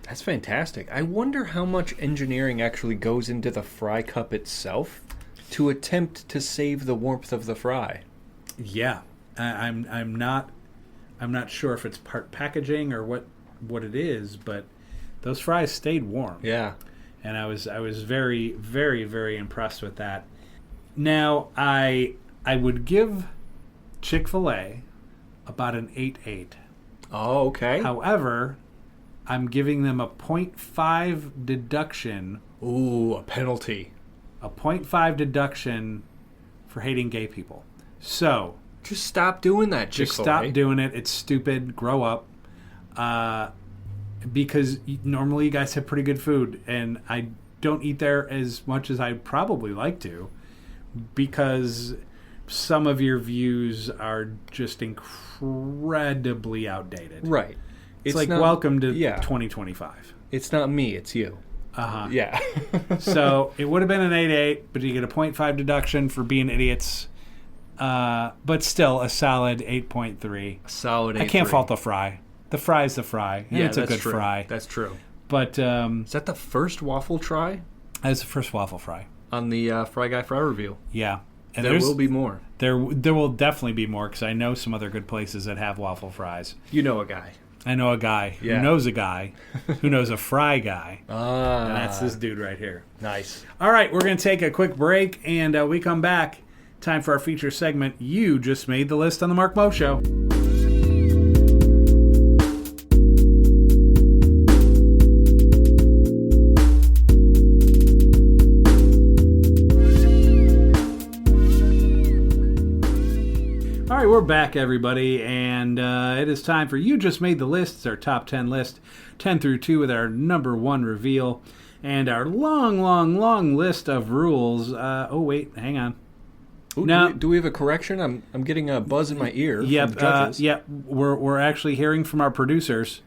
That's fantastic. I wonder how much engineering actually goes into the fry cup itself to attempt to save the warmth of the fry. Yeah, I'm not sure if it's part packaging or what it is, but those fries stayed warm. Yeah. And I was very, very, very impressed with that. Now, I would give Chick-fil-A about an 8.8. Oh, okay. However, I'm giving them a 0.5 deduction. Ooh, a penalty. A 0.5 deduction for hating gay people. So, just stop doing that, Chick-fil-A. Just stop doing it. It's stupid. Grow up. Because normally you guys have pretty good food, and I don't eat there as much as I'd probably like to, because some of your views are just incredibly outdated. Right. It's like, welcome to 2025. It's not me, it's you. Uh-huh. Yeah. So it would have been an 8.8, but you get a 0.5 deduction for being idiots. But still a solid 8.3. A solid 8.3. I can't fault the fry. The fry's the fry. And it's a good fry. That's true. But is that the first waffle try? That's the first waffle fry. On the Fry Guy Fry Review. Yeah. And there will be more. There will definitely be more, because I know some other good places that have waffle fries. You know a guy. I know a guy who knows a guy who knows a fry guy. Ah. And that's this dude right here. Nice. All right, we're going to take a quick break, and we come back. Time for our feature segment, You Just Made the List on the Mark Moe Show. All right, we're back, everybody, and it is time for You Just Made the List. It's our top 10 list, 10 through 2 with our number 1 reveal, and our long, long, long list of rules. Oh, wait, hang on. Ooh, now, do we have a correction? I'm getting a buzz in my ear. Yep, from the judges. Yep. We're actually hearing from our producers.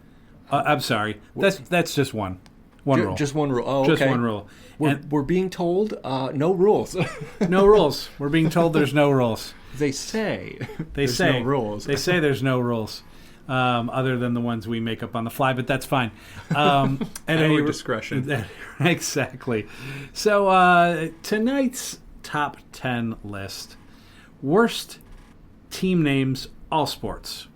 I'm sorry. That's just one rule. Just one rule. Oh, just okay. one rule. We're being told no rules. No rules. We're being told there's no rules. They say there's no rules. They say there's no rules, other than the ones we make up on the fly, but that's fine. At our discretion. Exactly. So tonight's top 10 list: worst team names, all sports.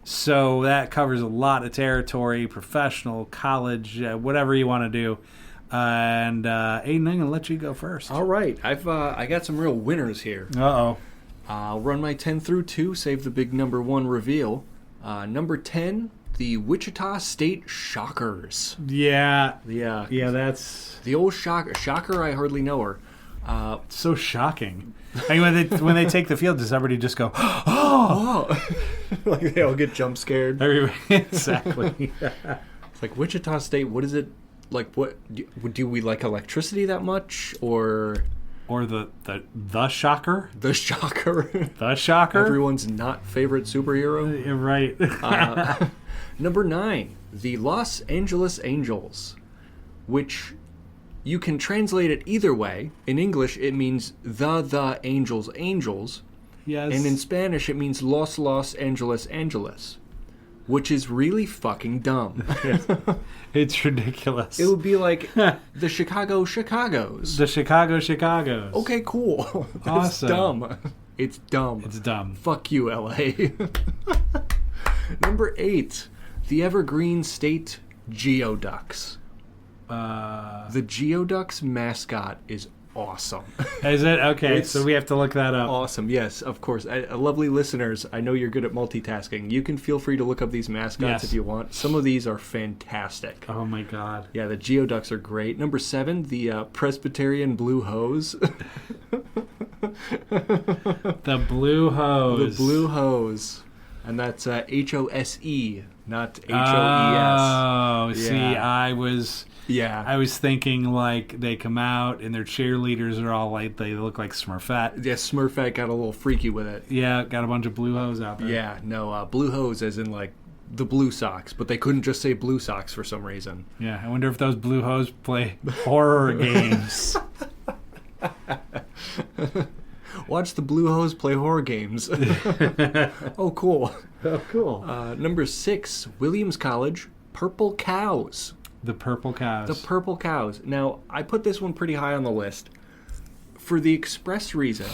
So that covers a lot of territory: professional, college, whatever you want to do. And Aiden, I'm gonna let you go first. All right, I got some real winners here. Uh-oh. I'll run my 10 through 2, save the big number 1 reveal. Number 10, the Wichita State Shockers. Yeah. Yeah. Yeah, that's... The old Shocker, I hardly know her. It's so shocking. I mean, when they take the field, does everybody just go, oh! Like they all get jump scared. Exactly. It's like, Wichita State, what is it? Like, what do we like electricity that much? Or the Shocker? The Shocker. The Shocker? Everyone's not favorite superhero. You're right. Number 9, the Los Angeles Angels, which you can translate it either way. In English, it means the Angels. Yes. And in Spanish, it means Los Angeles, which is really fucking dumb. It's ridiculous. It would be like the Chicagos. The Chicagos. Okay, cool. That's awesome. Dumb. It's dumb. It's dumb. Fuck you, LA. Number 8, the Evergreen State Geoducks. The Geoducks mascot is awesome. Is it? Okay, so we have to look that up. Awesome, yes, of course. Lovely listeners, I know you're good at multitasking. You can feel free to look up these mascots if you want. Some of these are fantastic. Oh my god. Yeah, the Geoducks are great. Number 7, the Presbyterian Blue Hose. The Blue Hose. The Blue Hose. And that's HOSE, not HOES. Oh, Yeah. see, I was Yeah. thinking like they come out and their cheerleaders are all like, they look like Smurfette. Yeah, Smurfette got a little freaky with it. Yeah, got a bunch of blue hose out there. Yeah, no, blue hose as in like the blue socks, but they couldn't just say blue socks for some reason. Yeah, I wonder if those blue hose play horror games. Watch the blue hose play horror games. Oh, cool. Oh, cool. Number 6, Williams College, Purple Cows. The purple cows. The Purple Cows. Now, I put this one pretty high on the list for the express reason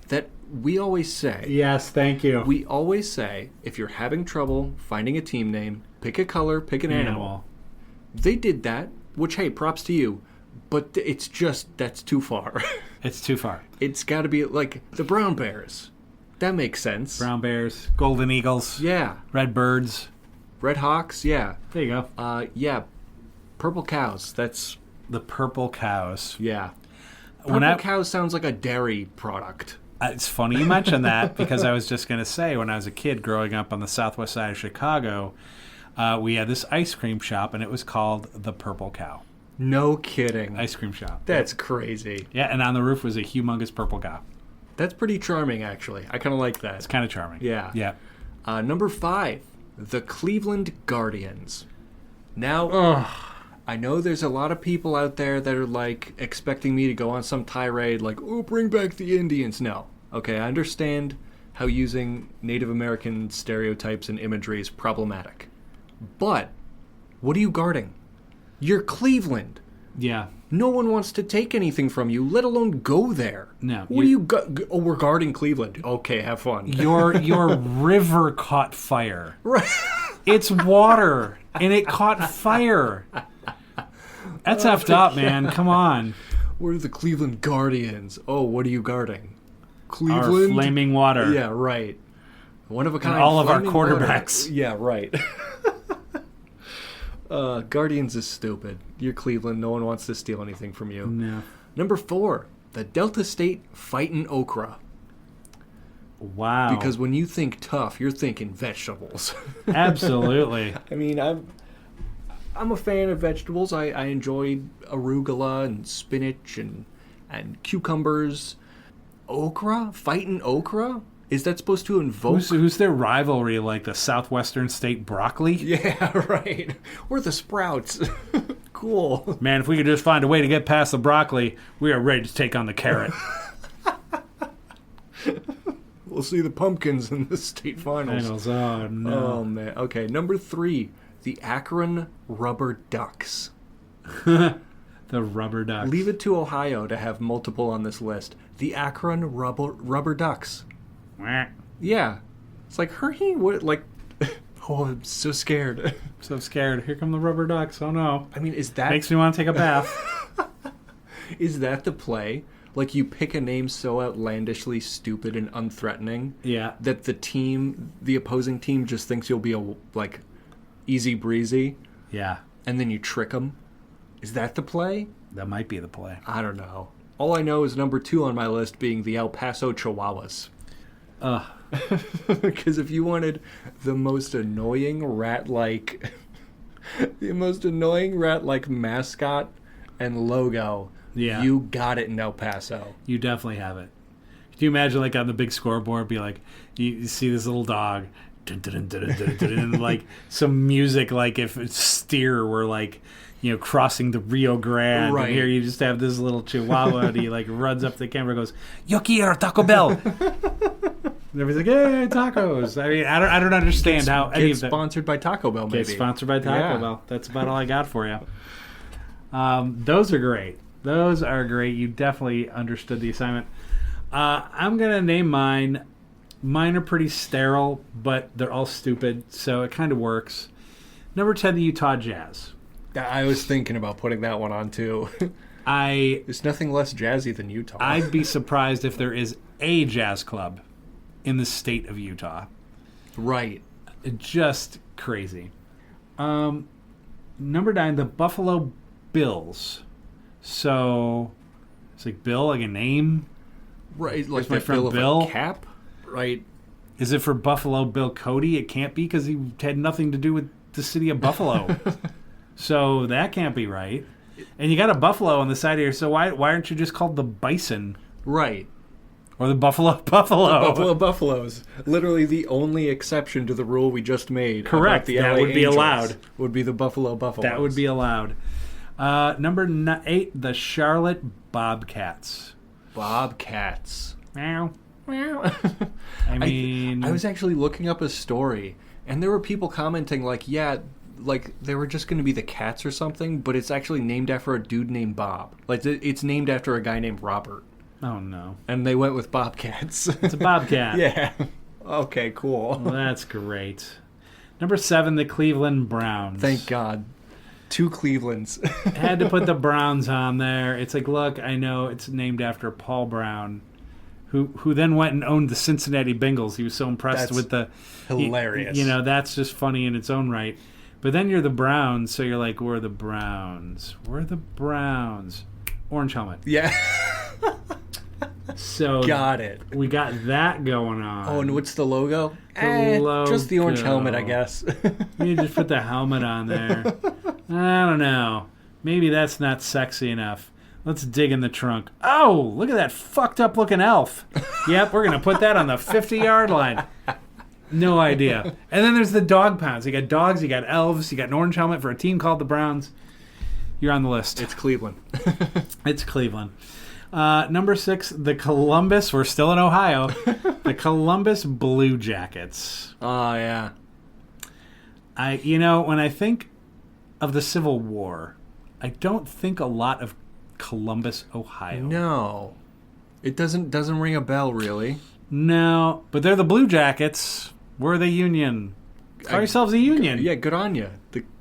that we always say... Yes, thank you. We always say, if you're having trouble finding a team name, pick a color, pick an animal. They did that, which, hey, props to you. But it's just, that's too far. It's too far. It's got to be like the Brown Bears. That makes sense. Brown bears, golden eagles, Yeah. red birds. Red Hawks, yeah. There you go. Yeah. Purple Cows, that's, The purple cows. yeah. When Purple Cows sounds like a dairy product. It's funny you mentioned that because I was just going to say when I was a kid growing up on the southwest side of Chicago, we had this ice cream shop and it was called the Purple Cow. No kidding. Ice cream shop. That's crazy. Yeah, and on the roof was a humongous purple cow. That's pretty charming, actually. I kind of like that. It's kind of charming. Yeah. Yeah. Number 5, the Cleveland Guardians. Now, I know there's a lot of people out there that are like expecting me to go on some tirade like, oh, bring back the Indians. No. Okay, I understand how using Native American stereotypes and imagery is problematic. But what are you guarding? You're Cleveland. Yeah. No one wants to take anything from you, let alone go there. No, What do you oh, we're guarding Cleveland. Okay, have fun. Your river caught fire. Right. It's water, and it caught fire. That's effed up, man. Come on. We're the Cleveland Guardians. Oh, what are you guarding? Our Cleveland? flaming water. Yeah, right. One of a kind. And all of our flaming quarterbacks. water. Yeah, right. Guardians is stupid. You're Cleveland. No one wants to steal anything from you. No. Number 4, the Delta State Fightin' Okra. Wow. Because when you think tough, you're thinking vegetables. Absolutely. I mean, I'm a fan of vegetables. I enjoy arugula and spinach and cucumbers. Okra? Fightin' okra? Is that supposed to invoke... Who's their rivalry, like the Southwestern State broccoli? Yeah, right. We're the Sprouts. Cool. Man, if we could just find a way to get past the broccoli, we are ready to take on the carrot. We'll see the pumpkins in the state finals. Oh, no. Oh, man. Okay, number 3, the Akron Rubber Ducks. The rubber ducks. Leave it to Ohio to have multiple on this list. The Akron Rubber Ducks. Wah. Yeah. It's like, hurry, what, like... Oh, I'm so scared. So scared. Here come the rubber ducks. Oh, no. I mean, is that... Makes me want to take a bath. Is that the play? Like, you pick a name so outlandishly stupid and unthreatening Yeah. that the opposing team just thinks you'll be, like, easy breezy, Yeah. and then you trick them? Is that the play? That might be the play. I don't know. All I know is number 2 on my list being the El Paso Chihuahuas. Ugh. Because if you wanted the most annoying rat-like mascot and logo, Yeah. you got it in El Paso. You definitely have it. Can you imagine, like, on the big scoreboard, be like, you see this little dog, dun, dun, dun, dun, dun, dun, dun, and, like, some music, like if Steer were, like, crossing the Rio Grande. Right. And here you just have this little chihuahua, and he, like, runs up to the camera and goes, "Yo quiero Taco Bell." And everybody's like, "Hey, tacos." I mean, I don't understand how any of that... Sponsored by Taco Bell, maybe. Get sponsored by Taco Yeah. Bell. That's about all I got for you. Those are great. Those are great. You definitely understood the assignment. I'm going to name mine. Mine are pretty sterile, but they're all stupid, so it kind of works. Number 10, the Utah Jazz. I was thinking about putting that one on, too. There's nothing less jazzy than Utah. I'd be surprised if there is a jazz club in the state of Utah. Right. Just crazy. Number 9, the Buffalo Bills. So, it's like Bill, like a name. Right, like my the friend Bill of Bill. a cap? Right. Is it for Buffalo Bill Cody? It can't be because he had nothing to do with the city of Buffalo. So that can't be right. And you got a buffalo on the side here, so why aren't you just called the Bison? Right. Or the Buffalo Buffalo? The Buffalo Buffaloes. Literally the only exception to the rule we just made. Correct. The that LA would be Angels allowed. Would be the Buffalo Buffaloes. That would be allowed. Number 8, the Charlotte Bobcats. Bobcats. Meow. Meow. I mean... I was actually looking up a story, and there were people commenting like, yeah, like they were just going to be the Cats or something, but it's actually named after a dude named Bob. Like it's named after a guy named Robert. Oh, no. And they went with Bobcats. It's a Bobcat. Yeah. Okay, cool. Well, that's great. Number 7, the Cleveland Browns. Thank God. 2 Clevelands. Had to put the Browns on there. It's like, look, I know it's named after Paul Brown, who then went and owned the Cincinnati Bengals. He was so impressed with the... Hilarious. You know, that's just funny in its own right. But then you're the Browns, so you're like, we're the Browns. We're the Browns. Orange helmet. Yeah. So got it. We got that going on. Oh, and what's the logo? Logo. Just the orange helmet, I guess. You just put the helmet on there. I don't know. Maybe that's not sexy enough. Let's dig in the trunk. Oh, look at that fucked up looking elf. Yep, we're going to put that on the 50-yard line. No idea. And then there's the dog pounds. You got dogs, you got elves, you got an orange helmet for a team called the Browns. You're on the list. It's Cleveland. It's Cleveland. Number 6, the Columbus. We're still in Ohio. The Columbus Blue Jackets. Oh, yeah. When I think of the Civil War, I don't think a lot of Columbus, Ohio. No. It doesn't ring a bell, really. No, but they're the Blue Jackets. We're the Union. Call yourselves a Union. Yeah, good on you.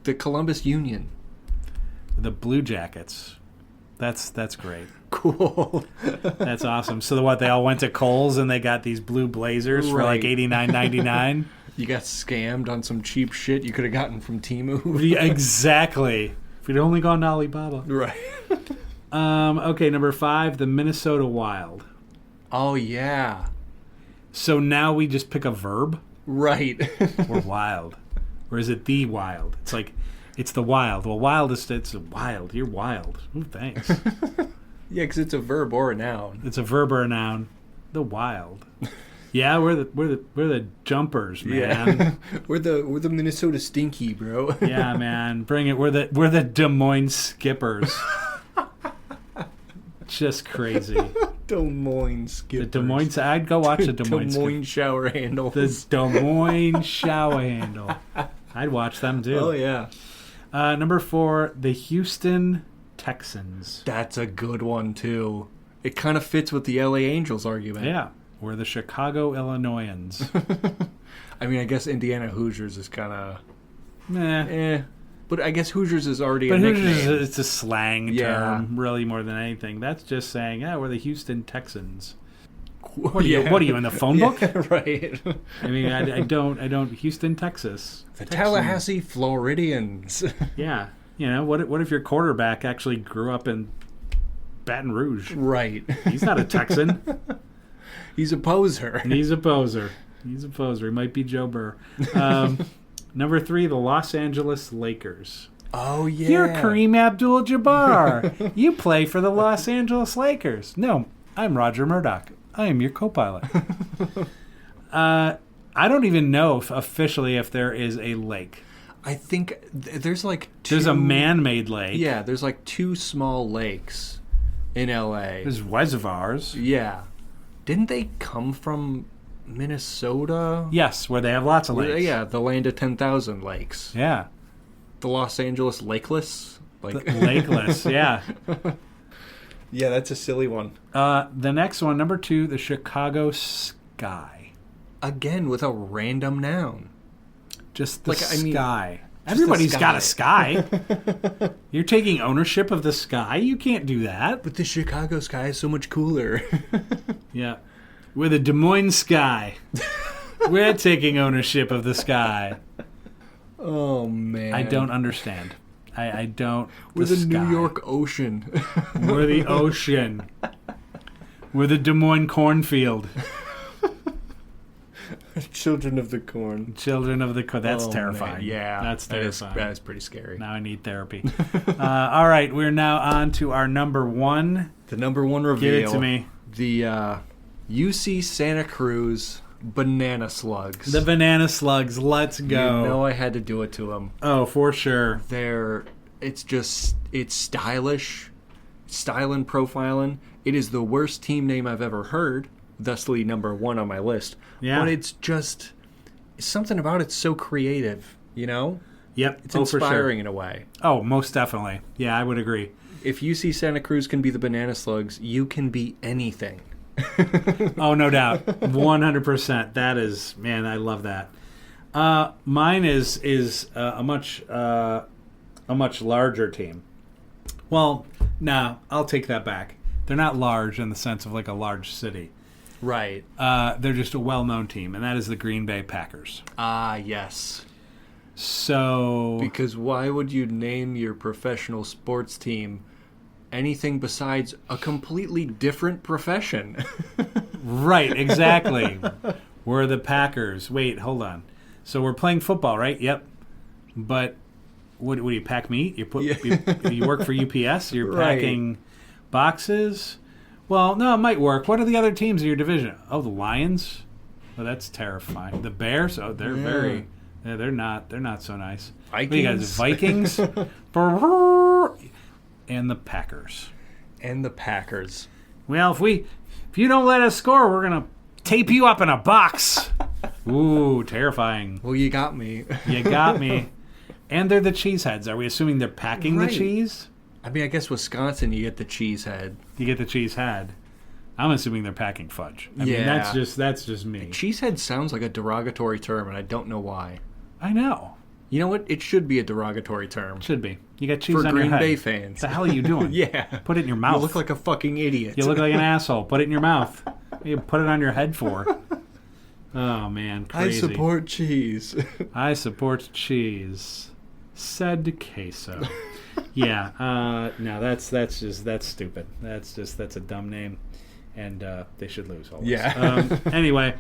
The Columbus Union. The Blue Jackets. That's great. Cool. That's awesome. So what? They all went to Kohl's and they got these blue blazers for like $89.99. You got scammed on some cheap shit you could have gotten from Temu. Yeah, exactly. If we'd only gone to Alibaba. Right. Okay, number 5, the Minnesota Wild. Oh yeah. So now we just pick a verb. Right. Or wild, or is it the wild? It's like it's the wild. Well, wild is it's wild. You're wild. Ooh, thanks. Yeah, because it's a verb or a noun. It's a verb or a noun. The wild. Yeah, we're the jumpers, man. Yeah. we're the Minnesota Stinky, bro. Yeah, man. Bring it. We're the Des Moines Skippers. Just crazy. Des Moines Skippers. The Des Moines. I'd go watch the Des Moines. Des Moines shower handles. The Des Moines shower handle. I'd watch them too. Oh yeah. Number 4, the Houston Texans. That's a good one too. It kind of fits with the LA Angels argument. Yeah, we're the Chicago Illinoisans. I mean, I guess Indiana Hoosiers is kind of meh. But I guess Hoosiers is already but a nickname. Hoosiers it's a slang term, really, more than anything. That's just saying, we're the Houston Texans. What are you in the phone book? Yeah, right. I mean, I don't. Houston, Texas. The Tallahassee Floridians. Yeah. What if your quarterback actually grew up in Baton Rouge? Right. He's not a Texan. He's a poser. He's a poser. He might be Joe Burr. Number 3, the Los Angeles Lakers. Oh, yeah. You're Kareem Abdul-Jabbar. You play for the Los Angeles Lakers. No, I'm Roger Murdoch. I am your co-pilot. I don't even know officially if there is a lake. I think there's like 2... There's a man-made lake. Yeah, there's like 2 small lakes in L.A. There's reservoirs. Yeah. Didn't they come from Minnesota? Yes, where they have lots of lakes. Yeah, the land of 10,000 lakes. Yeah. The Los Angeles Lakeless? Lakeless, yeah. Yeah, that's a silly one. The next one, number 2, the Chicago Sky. Again, with a random noun. Just the sky. Everybody's got a sky. You're taking ownership of the sky? You can't do that. But the Chicago sky is so much cooler. Yeah. We're the Des Moines sky. We're taking ownership of the sky. Oh, man. I don't understand. I don't. We're the New York Ocean. We're the ocean. We're the Des Moines cornfield. Children of the Corn. Children of the Corn. That's Oh, terrifying. man. Yeah. That's terrifying. That is pretty scary. Now I need therapy. All right, we're now on to our number one. The number one reveal. Give it to me. The UC Santa Cruz Banana Slugs. The Banana Slugs. Let's go. You know I had to do it to them. Oh, for sure. It's stylish, style and profiling. It is the worst team name I've ever heard, thusly number one on my list. Yeah. But it's just, something about it's so creative, you know? Yep. It's for sure. inspiring in a way. Oh, most definitely. Yeah, I would agree. If UC Santa Cruz can be the Banana Slugs, you can be anything. Oh, no doubt. 100%. That is, man, I love that. Mine is a much larger team. Well, no, I'll take that back. They're not large in the sense of like a large city. Right. They're just a well-known team, and that is the Green Bay Packers. Ah, yes. So... Because why would you name your professional sports team anything besides a completely different profession? Right, exactly. We're the Packers. Wait, hold on. So we're playing football, right? Yep. But what do you pack meat? You work for UPS? You're Right. packing boxes? Well, no, it might work. What are the other teams in your division? Oh, the Lions? Oh, that's terrifying. The Bears? Oh, they're very... Yeah, they're not so nice. Vikings? What do you guys, Vikings? And the Packers. And the Packers. Well, if you don't let us score, we're going to tape you up in a box. Ooh, terrifying. Well, you got me. You got me. And they're the cheeseheads. Are we assuming they're packing Right. the cheese? I mean, I guess Wisconsin, you get the cheese head. You get the cheese head. I'm assuming they're packing fudge. I mean, that's just me. Cheesehead sounds like a derogatory term, and I don't know why. I know. You know what? It should be a derogatory term. Should be. You got cheese For on Green your head. Bay fans. What the hell are you doing? Yeah. Put it in your mouth. You look like a fucking idiot. You look like an asshole. Put it in your mouth. You put it on your head for. Oh, man. Crazy. I support cheese. I support cheese. Said queso. Yeah. No, that's stupid. That's a dumb name, and they should lose always. Yeah. Anyway.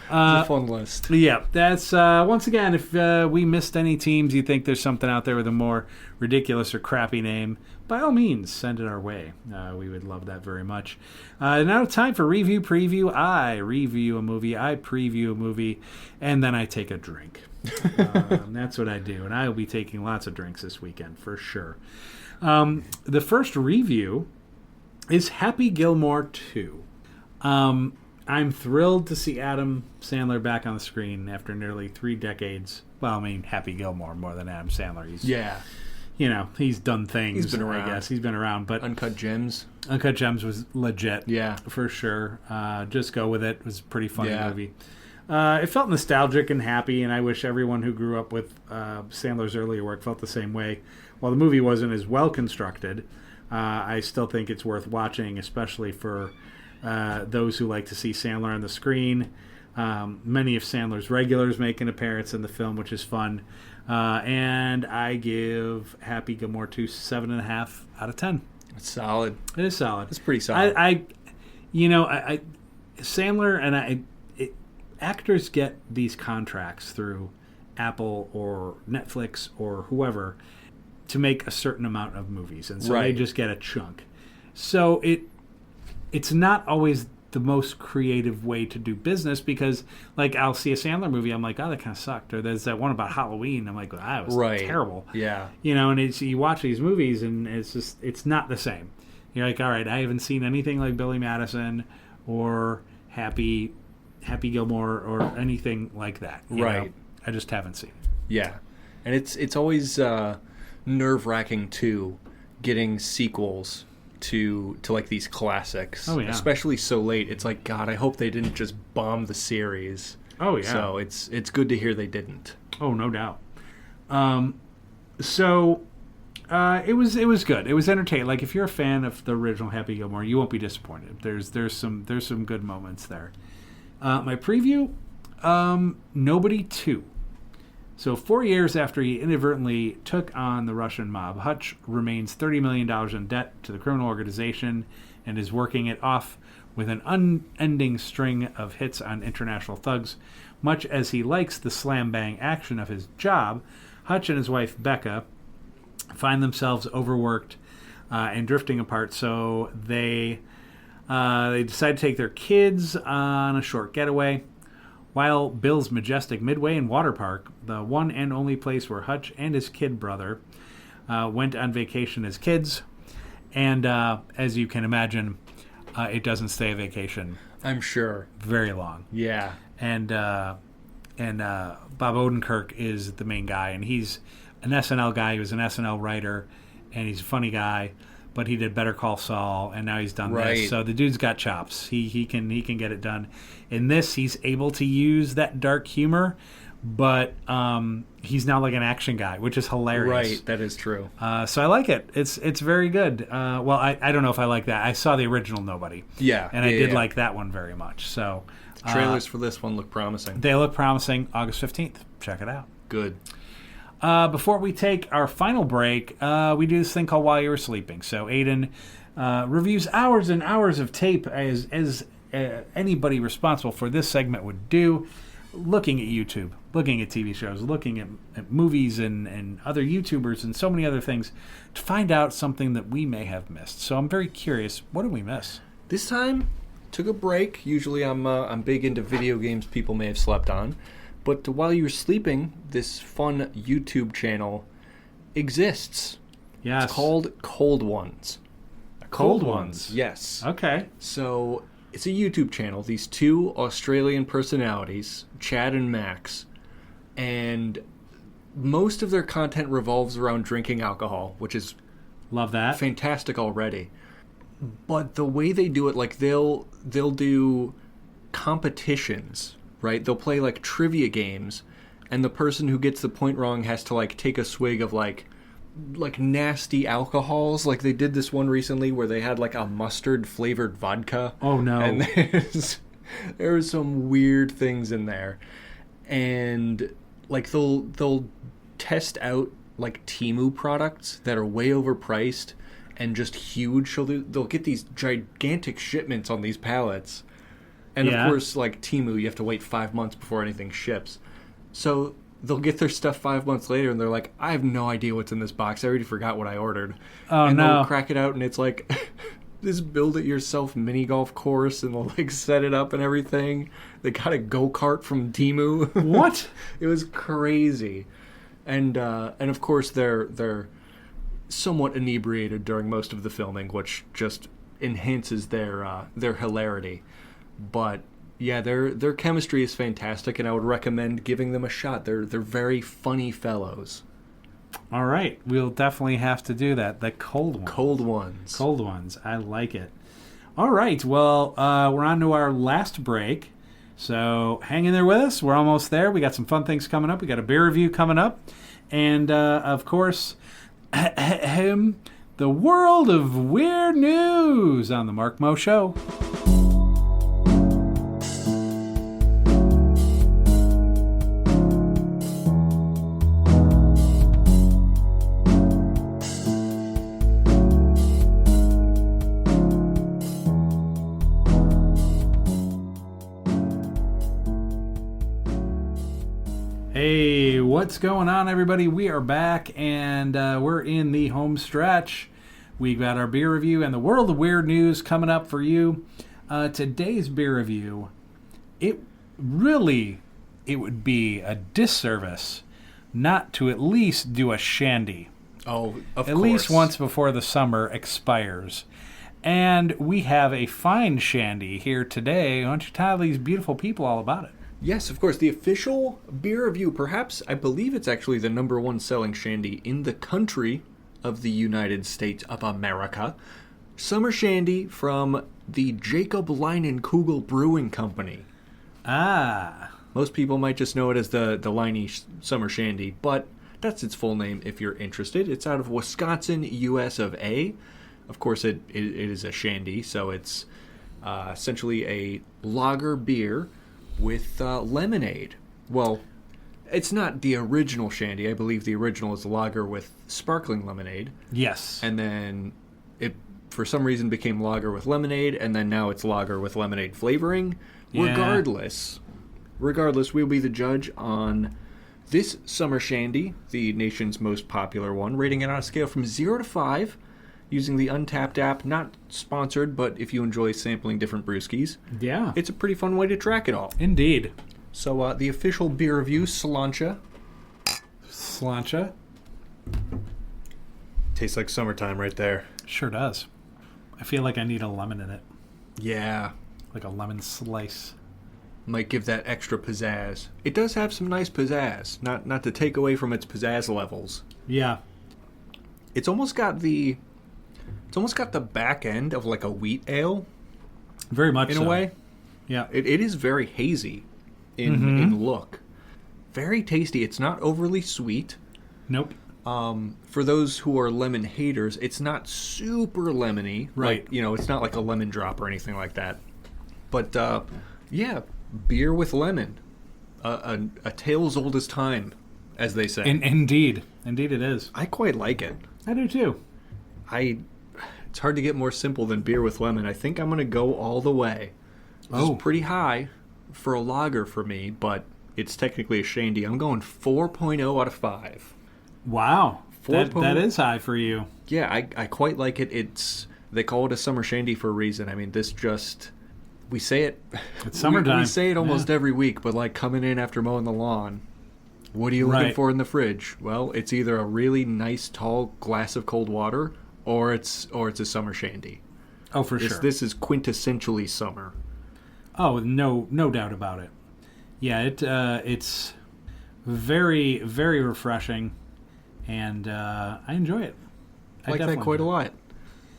It's a fun list. Yeah, that's once again, if we missed any teams, you think there's something out there with a more ridiculous or crappy name, by all means, send it our way. We would love that very much. Now time for review preview. I review a movie, I preview a movie, and then I take a drink. That's what I do, and I will be taking lots of drinks this weekend for sure. The first review is Happy Gilmore 2. I'm thrilled to see Adam Sandler back on the screen after nearly 3 decades. Well, I mean, Happy Gilmore more than Adam Sandler. He's done things. He's been around. I guess he's been around, but Uncut Gems. Uncut Gems was legit. Yeah, for sure. Just go with it. It was a pretty funny Yeah. movie. It felt nostalgic and happy, and I wish everyone who grew up with Sandler's earlier work felt the same way. While the movie wasn't as well constructed, I still think it's worth watching, especially for those who like to see Sandler on the screen. Many of Sandler's regulars make an appearance in the film, which is fun. And I give Happy Gilmore 2 7.5 out of 10. It's solid. It is solid. It's pretty solid. Sandler and actors get these contracts through Apple or Netflix or whoever to make a certain amount of movies, and so they just get a chunk. So it's not always the most creative way to do business, because like I'll see a Sandler movie, I'm like, oh, that kind of sucked. Or there's that one about Halloween, I'm like, well, that was terrible. Yeah. And you watch these movies and it's not the same. You're like, all right, I haven't seen anything like Billy Madison or Happy Gilmore or anything like that. You know? I just haven't seen it. Yeah. And it's always nerve-wracking too, getting sequels to like these classics. Oh, yeah. Especially so late. It's like, God, I hope they didn't just bomb the series. Oh, yeah. So it's good to hear they didn't. Oh, no doubt. It was good. It was entertaining. Like, if you're a fan of the original Happy Gilmore, you won't be disappointed. There's some good moments there. My preview, Nobody 2. So 4 years after he inadvertently took on the Russian mob, Hutch remains $30 million in debt to the criminal organization and is working it off with an unending string of hits on international thugs. much as he likes the slam-bang action of his job, Hutch and his wife, Becca, find themselves overworked and drifting apart, so they decide to take their kids on a short getaway. While Bill's majestic Midway and Water Park, the one and only place where Hutch and his kid brother went on vacation as kids, and as you can imagine, it doesn't stay a vacation. I'm sure. Very long. Yeah. And Bob Odenkirk is the main guy, and he's an SNL guy. He was an SNL writer, and he's a funny guy. But he did Better Call Saul, and now he's done this. So the dude's got chops. He can get it done. In this, he's able to use that dark humor, but he's now like an action guy, which is hilarious. Right, that is true. So I like it. It's very good. Well, I don't know if I like that. I saw the original Nobody. Yeah. And I did like that one very much. So trailers for this one look promising. They look promising. August 15th. Check it out. Good. Before we take our final break, we do this thing called While You Were Sleeping. So Aiden reviews hours and hours of tape as anybody responsible for this segment would do, looking at YouTube, looking at TV shows, looking at movies and other YouTubers and so many other things to find out something that we may have missed. So I'm very curious, what did we miss? This time, took a break. Usually I'm big into video games people may have slept on. But while you were sleeping, this fun YouTube channel exists. Yes. It's called Cold Ones. Cold Ones? Yes. Okay. So it's a YouTube channel. These two Australian personalities, Chad and Max, and most of their content revolves around drinking alcohol, which is love that. Fantastic already. But the way they do it, like they'll do competitions. Right? They'll play like trivia games, and the person who gets the point wrong has to like take a swig of like nasty alcohols. Like they did this one recently where they had like a mustard flavored vodka. Oh no. And there was some weird things in there. And like they'll test out like Temu products that are way overpriced and just huge. So they'll get these gigantic shipments on these pallets. And of course, like Temu, you have to wait 5 months before anything ships. So they'll get their stuff 5 months later, and they're like, I have no idea what's in this box. I already forgot what I ordered. Oh, and no. They'll crack it out, and it's like this build-it-yourself mini golf course, and they'll like set it up and everything. They got a go-kart from Temu. What? It was crazy. And of course, they're somewhat inebriated during most of the filming, which just enhances their hilarity. But yeah, their chemistry is fantastic, and I would recommend giving them a shot. They're very funny fellows. All right, we'll definitely have to do that. The Cold Ones. Cold Ones. Cold Ones. I like it. All right, well, we're on to our last break, so hang in there with us. We're almost there. We got some fun things coming up. We got a beer review coming up, and of course, the world of weird news on the Mark Mo Show. Hey, what's going on, everybody? We are back, and we're in the home stretch. We've got our beer review and the world of weird news coming up for you. Today's beer review, it would be a disservice not to at least do a shandy. Oh, of course. At least once before the summer expires. And we have a fine shandy here today. Why don't you tell these beautiful people all about it? Yes, of course. The official beer review, perhaps, I believe it's actually the #1 selling shandy in the country of the United States of America. Summer Shandy from the Jacob Leinie Brewing Company. Ah. Most people might just know it as the Leinie Summer Shandy, but that's its full name if you're interested. It's out of Wisconsin, US of A. Of course, it is a shandy, so it's essentially a lager beer with lemonade. Well, it's not the original shandy. I believe the original is lager with sparkling lemonade. Yes. And then it, for some reason, became lager with lemonade, and then now it's lager with lemonade flavoring. Yeah. Regardless, regardless, we'll be the judge on this Summer Shandy, the nation's most popular one, rating it on a scale from 0 to 5, using the Untapped app. Not sponsored, but if you enjoy sampling different brewskis, Yeah. it's a pretty fun way to track it all. Indeed. So the official beer review, Slancha. Slancha. Tastes like summertime right there. Sure does. I feel like I need a lemon in it. Yeah. Like a lemon slice. Might give that extra pizzazz. It does have some nice pizzazz. Not to take away from its pizzazz levels. Yeah. It's almost got the back end of like a wheat ale. Very much in so. a way. Yeah. It is very hazy in look. Very tasty. It's not overly sweet. Nope. For those who are lemon haters, it's not super lemony. Right. Like, it's not like a lemon drop or anything like that. But, yeah, beer with lemon. A tale as old as time, as they say. Indeed. Indeed it is. I quite like it. I do too. It's hard to get more simple than beer with lemon. I think I'm going to go all the way. This is pretty high for a lager for me, but it's technically a shandy. I'm going 4.0 out of 5. Wow. That 4.0. is high for you. Yeah, I quite like it. They call it a summer shandy for a reason. I mean, we say it. It's summertime. We say it almost every week, but like coming in after mowing the lawn, what are you looking for in the fridge? Well, it's either a really nice tall glass of cold water, or it's a summer shandy. Oh, for sure. This is quintessentially summer. Oh, no doubt about it. Yeah, it's very, very refreshing, and I enjoy it. I like that quite a lot.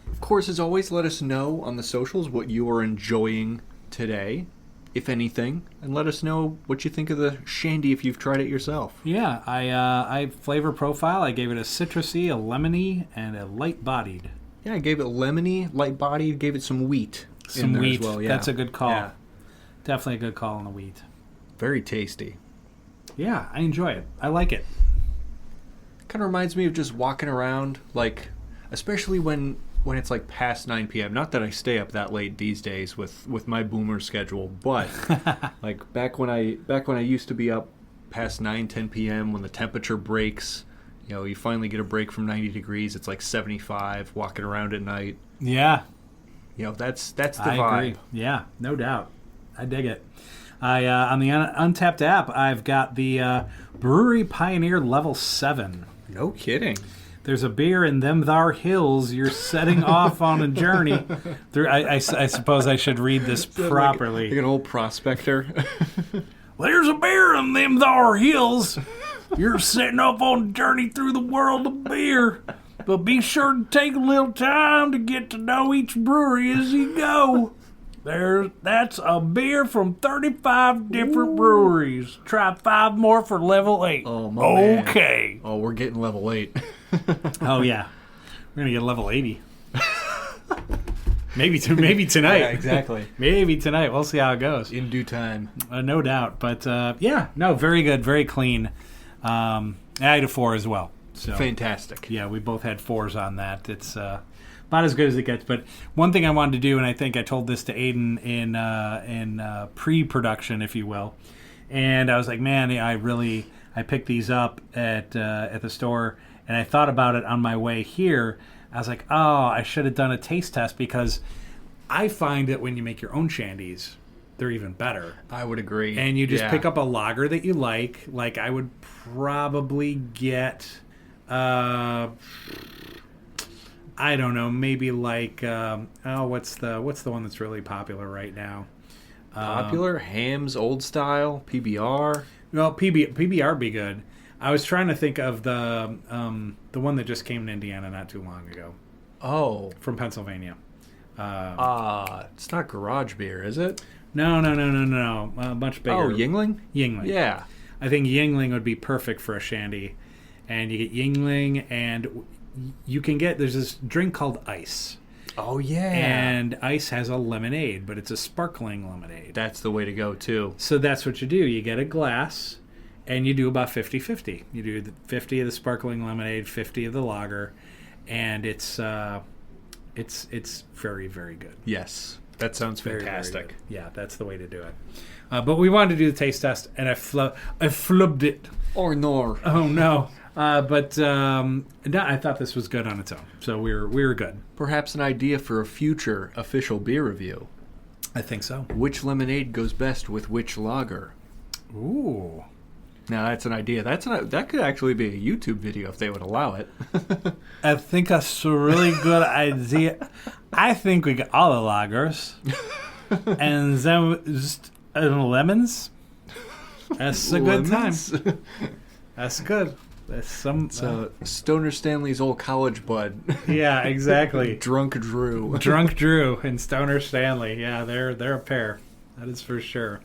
Of course, as always, let us know on the socials what you are enjoying today, if anything, and let us know what you think of the shandy if you've tried it yourself. Yeah, I flavor profile. I gave it a citrusy, a lemony, and a light-bodied. Yeah, I gave it lemony, light-bodied, gave it some wheat. Some wheat. As well, yeah. That's a good call. Yeah. Definitely a good call on the wheat. Very tasty. Yeah, I enjoy it. I like it. Kind of reminds me of just walking around, like, especially when it's like past 9 p.m. Not that I stay up that late these days with my boomer schedule, but like back when I used to be up past 9-10 p.m. when the temperature breaks, you finally get a break from 90 degrees. It's like 75 walking around at night. Yeah. That's the vibe. I agree. Yeah, no doubt. I dig it. On the Untapped app, I've got the Brewery Pioneer Level 7. No kidding. There's a beer in them thar hills. You're setting off on a journey through. I suppose I should read this properly. Like an old prospector. There's a beer in them thar hills. You're setting off on a journey through the world of beer. But be sure to take a little time to get to know each brewery as you go. That's a beer from 35 different breweries. Try 5 more for level 8. Oh, my man. Okay. Oh, we're getting level 8. Oh, yeah. We're going to get level 80. Maybe tonight. Yeah, exactly. Maybe tonight. We'll see how it goes. In due time. No doubt. But, very good. Very clean. I had a 4 as well. So, fantastic. Yeah, we both had 4s on that. It's about as good as it gets. But one thing I wanted to do, and I think I told this to Aiden in pre-production, if you will, and I was like, man, I picked these up at the store, and I thought about it on my way here. I was like, oh, I should have done a taste test, because I find that when you make your own shandies, they're even better. I would agree. And you just pick up a lager that you like. Like, I would probably get, I don't know, maybe like, what's the one that's really popular right now? Popular? Ham's Old Style? PBR? Well, PBR would be good. I was trying to think of the one that just came to Indiana not too long ago. Oh. From Pennsylvania. It's not garage beer, is it? No. Much bigger. Oh, Yingling? Yingling. Yeah. I think Yingling would be perfect for a shandy. And you get Yingling, and you can get, there's this drink called Ice. Oh, yeah. And Ice has a lemonade, but it's a sparkling lemonade. That's the way to go, too. So that's what you do. You get a glass, and you do about 50-50. You do 50 of the sparkling lemonade, 50 of the lager, and it's very, very good. Yes. That sounds Very, very fantastic. good. Yeah, that's the way to do it. But we wanted to do the taste test, and I flubbed it. Or nor. Oh no! No, I thought this was good on its own, so we were good. Perhaps an idea for a future official beer review. I think so. Which lemonade goes best with which lager? Ooh. Now that's an idea. That could actually be a YouTube video if they would allow it. I think that's a really good idea. I think we get all the lagers, and then just lemons. That's a good time. That's good. That's some. Stoner Stanley's old college bud. Yeah, exactly. Drunk Drew. Drunk Drew and Stoner Stanley. Yeah, they're a pair. That is for sure.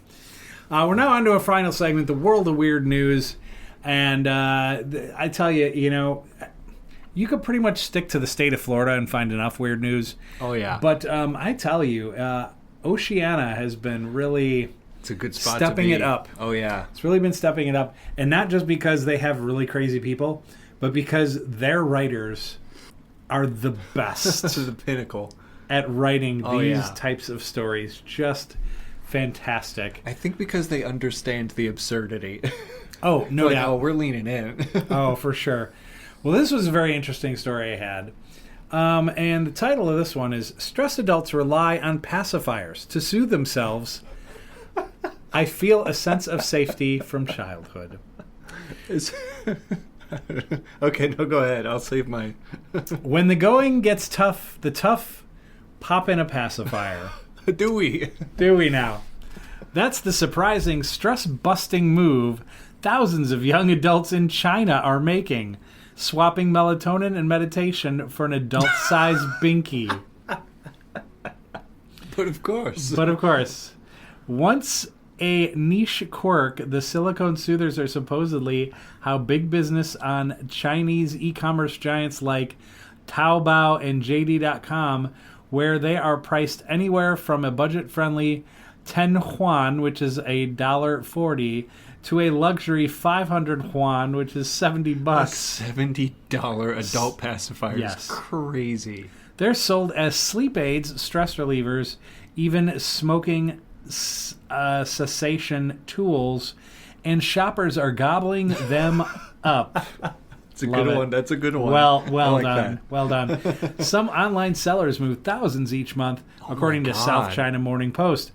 We're now on to a final segment, the world of weird news. And I tell you, you could pretty much stick to the state of Florida and find enough weird news. Oh, yeah. But I tell you, Oceania has been really... It's a good spot stepping to be. it up. Oh, yeah. It's really been stepping it up. And not just because they have really crazy people, but because their writers are the best. To the pinnacle. At writing these types of stories. Just fantastic. I think because they understand the absurdity. Oh, no doubt. Oh, we're leaning in. Oh, for sure. Well, this was a very interesting story I had. And the title of this one is Stressed Adults Rely on Pacifiers to Soothe Themselves. I feel a sense of safety from childhood. Okay, no, go ahead. I'll save mine. When the going gets tough, the tough pop in a pacifier. Do we? Do we now? That's the surprising stress-busting move thousands of young adults in China are making, swapping melatonin and meditation for an adult-sized binky. But of course. Once a niche quirk, the silicone soothers are supposedly how big business on Chinese e-commerce giants like Taobao and JD.com, where they are priced anywhere from a budget-friendly 10 yuan, which is $1.40, to a luxury 500 yuan, which is $70. $70 adult pacifier Yes. is crazy. They're sold as sleep aids, stress relievers, even smoking cessation tools, and shoppers are gobbling them up. It's a good one. That's a good one. Well like done. that. Well done. Some online sellers move thousands each month, according to South China Morning Post.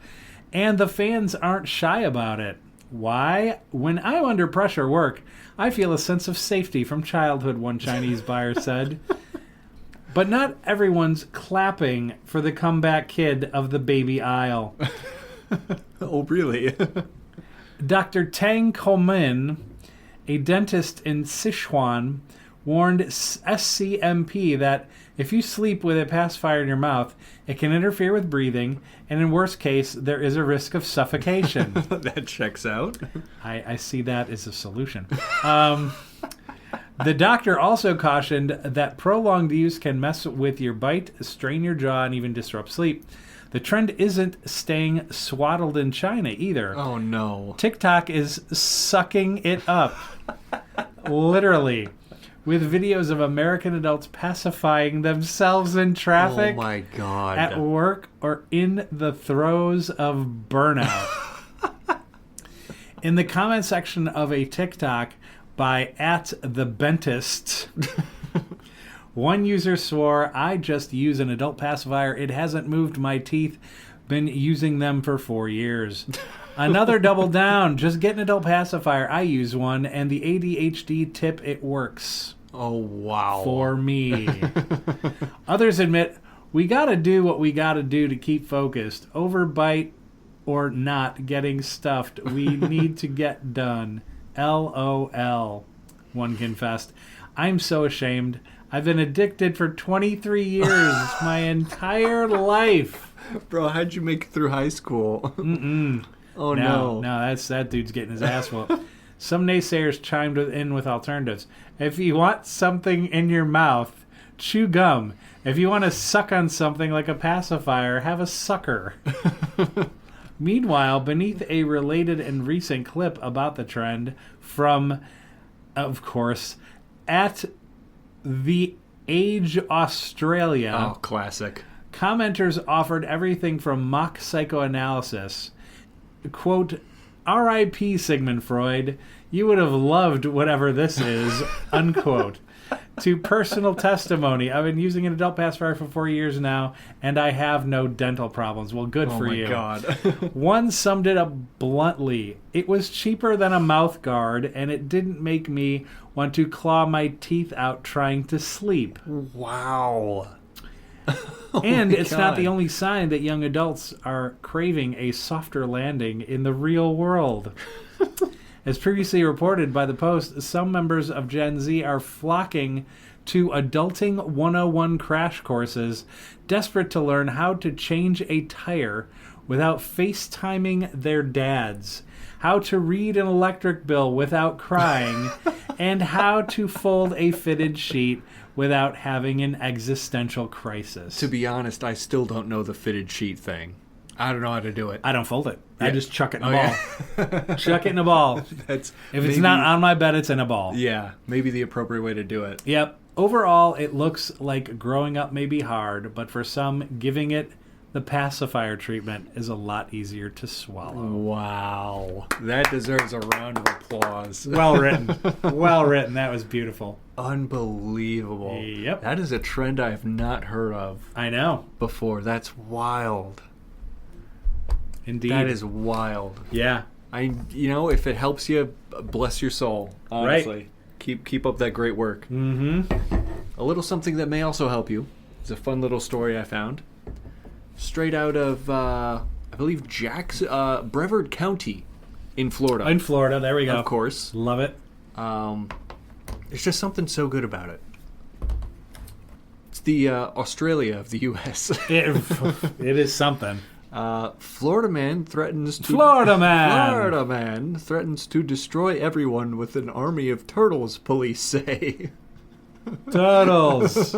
And the fans aren't shy about it. Why? When I'm under pressure at work, I feel a sense of safety from childhood, one Chinese buyer said. But not everyone's clapping for the comeback kid of the baby aisle. Oh, really? Dr. Tang Komin, a dentist in Sichuan, warned SCMP that if you sleep with a pacifier in your mouth, it can interfere with breathing, and in worst case, there is a risk of suffocation. That checks out. I see that as a solution. The doctor also cautioned that prolonged use can mess with your bite, strain your jaw, and even disrupt sleep. The trend isn't staying swaddled in China either. Oh, no. TikTok is sucking it up. Literally. With videos of American adults pacifying themselves in traffic. Oh, my God. At work or in the throes of burnout. In the comment section of a TikTok by @thebentist, one user swore, "I just use an adult pacifier. It hasn't moved my teeth. Been using them for 4 years." Another doubled down. "Just get an adult pacifier. I use one, and the ADHD tip, it works." Oh, wow. For me. Others admit, we gotta do what we gotta do to keep focused. Overbite or not getting stuffed. We need to get done. LOL. One confessed. "I'm so ashamed. I've been addicted for 23 years. My entire life." Bro, how'd you make it through high school? Mm-mm. Oh, No, that dude's getting his ass whooped. Some naysayers chimed in with alternatives. "If you want something in your mouth, chew gum. If you want to suck on something like a pacifier, have a sucker." Meanwhile, beneath a related and recent clip about the trend from, of course, @The Age Australia. Oh, classic. Commenters offered everything from mock psychoanalysis, quote, R.I.P. Sigmund Freud, you would have loved whatever this is, unquote, to personal testimony. I've been using an adult pacifier for 4 years now, and I have no dental problems. Well, good for you. Oh, my God. One summed it up bluntly. It was cheaper than a mouth guard, and it didn't make me want to claw my teeth out trying to sleep. Wow. And it's not the only sign that young adults are craving a softer landing in the real world. As previously reported by the Post, some members of Gen Z are flocking to Adulting 101 crash courses, desperate to learn how to change a tire without FaceTiming their dads, how to read an electric bill without crying, and how to fold a fitted sheet without having an existential crisis. To be honest, I still don't know the fitted sheet thing. I don't know how to do it. I don't fold it. Yeah. I just chuck it in a ball. Yeah. Chuck it in a ball. If it's not on my bed, it's in a ball. Yeah, maybe the appropriate way to do it. Yep. Overall, it looks like growing up may be hard, but for some, giving it the pacifier treatment is a lot easier to swallow. Wow. That deserves a round of applause. Well written. Well written. That was beautiful. Unbelievable. Yep. That is a trend I have not heard of I know. before. That's wild. Indeed. That is wild. Yeah. If it helps you, bless your soul. Honestly. Right. Keep up that great work. Mm-hmm. A little something that may also help you. It's a fun little story I found. Straight out of, I believe, Brevard County in Florida. In Florida. There we go. Of course. Love it. There's just something so good about it. It's the Australia of the U.S. It is something. Florida man threatens to destroy everyone with an army of turtles, police say. Turtles.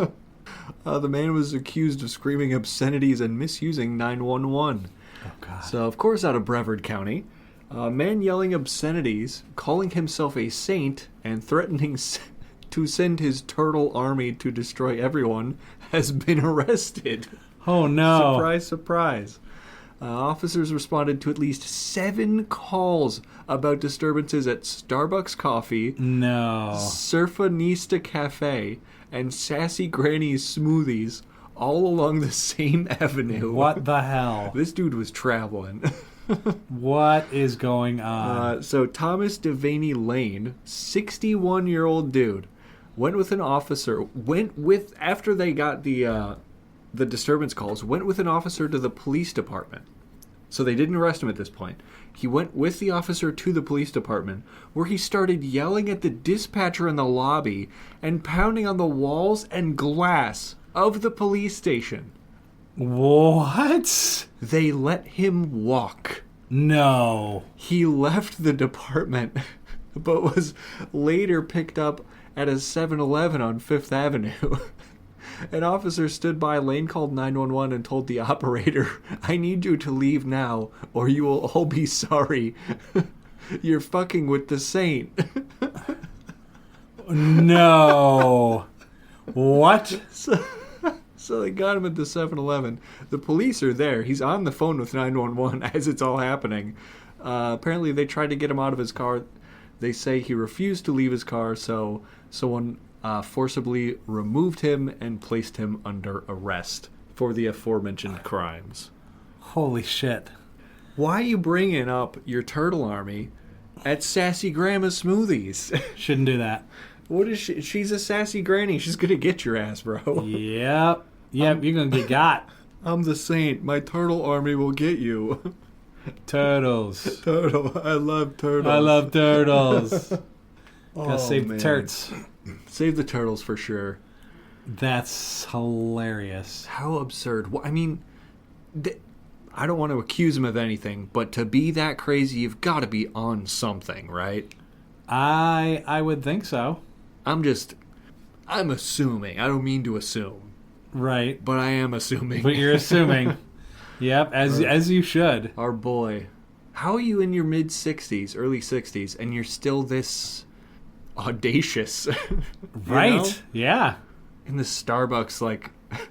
The man was accused of screaming obscenities and misusing 911. Oh, God. So, of course, out of Brevard County, a man yelling obscenities, calling himself a saint, and threatening to send his turtle army to destroy everyone has been arrested. Oh, no. Surprise, surprise. Officers responded to at least 7 calls about disturbances at Starbucks Coffee, No. Surfanista Cafe, and Sassy Granny's Smoothies, all along the same avenue. What the hell? This dude was traveling. What is going on? So Thomas Devaney Lane, 61-year-old dude, after they got the disturbance calls, went with an officer to the police department. So they didn't arrest him at this point. He went with the officer to the police department, where he started yelling at the dispatcher in the lobby and pounding on the walls and glass of the police station. What? They let him walk. No. He left the department, but was later picked up at a 7-Eleven on 5th Avenue. An officer stood by. Lane called 911 and told the operator, I need you to leave now, or you will all be sorry. You're fucking with the saint. No. What? So they got him at the 7-Eleven. The police are there. He's on the phone with 911 as it's all happening. Apparently they tried to get him out of his car. They say he refused to leave his car, so someone forcibly removed him and placed him under arrest for the aforementioned crimes. Holy shit. Why are you bringing up your turtle army at Sassy Grandma's Smoothies? Shouldn't do that. What is she? She's a sassy granny. She's going to get your ass, bro. Yep. You're going to get got. I'm the saint. My turtle army will get you. Turtles. Turtle. I love turtles. I love turtles. Gotta save man. the turts. Save the turtles for sure. That's hilarious. How absurd. I mean, I don't want to accuse him of anything, but to be that crazy, you've got to be on something, right? I would think so. I'm assuming. I don't mean to assume. Right. But I am assuming. But you're assuming. Yep, as you should. Our boy. How are you in your mid-60s, early 60s, and you're still this audacious? Right. Know? Yeah. In the Starbucks,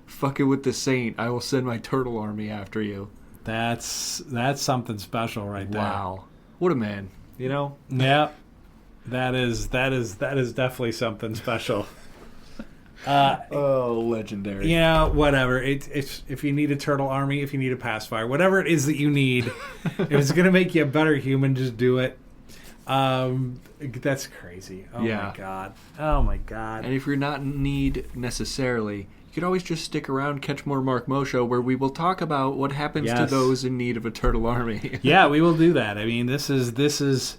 Fucking with the saint, I will send my turtle army after you. That's something special right there. Wow. What a man, you know? Yeah. That is definitely something special. Legendary. Yeah, whatever. It's if you need a turtle army, if you need a pacifier, whatever it is that you need, if it's gonna make you a better human, just do it. That's crazy. Oh Yeah. my god. Oh my god. And if you're not in need necessarily, you can always just stick around, catch more Mark Mo Show, where we will talk about what happens to Yes. those in need of a turtle army. Yeah, we will do that. I mean, this is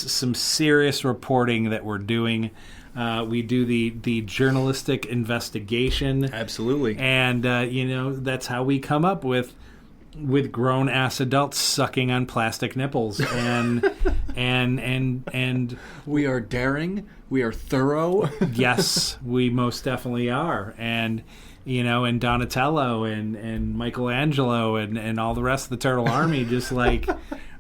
some serious reporting that we're doing. We do the journalistic investigation, Absolutely. and that's how we come up with grown ass adults sucking on plastic nipples, and and We are daring. We are thorough. yes, we most definitely are, and and Donatello and Michelangelo and all the rest of the Turtle Army just like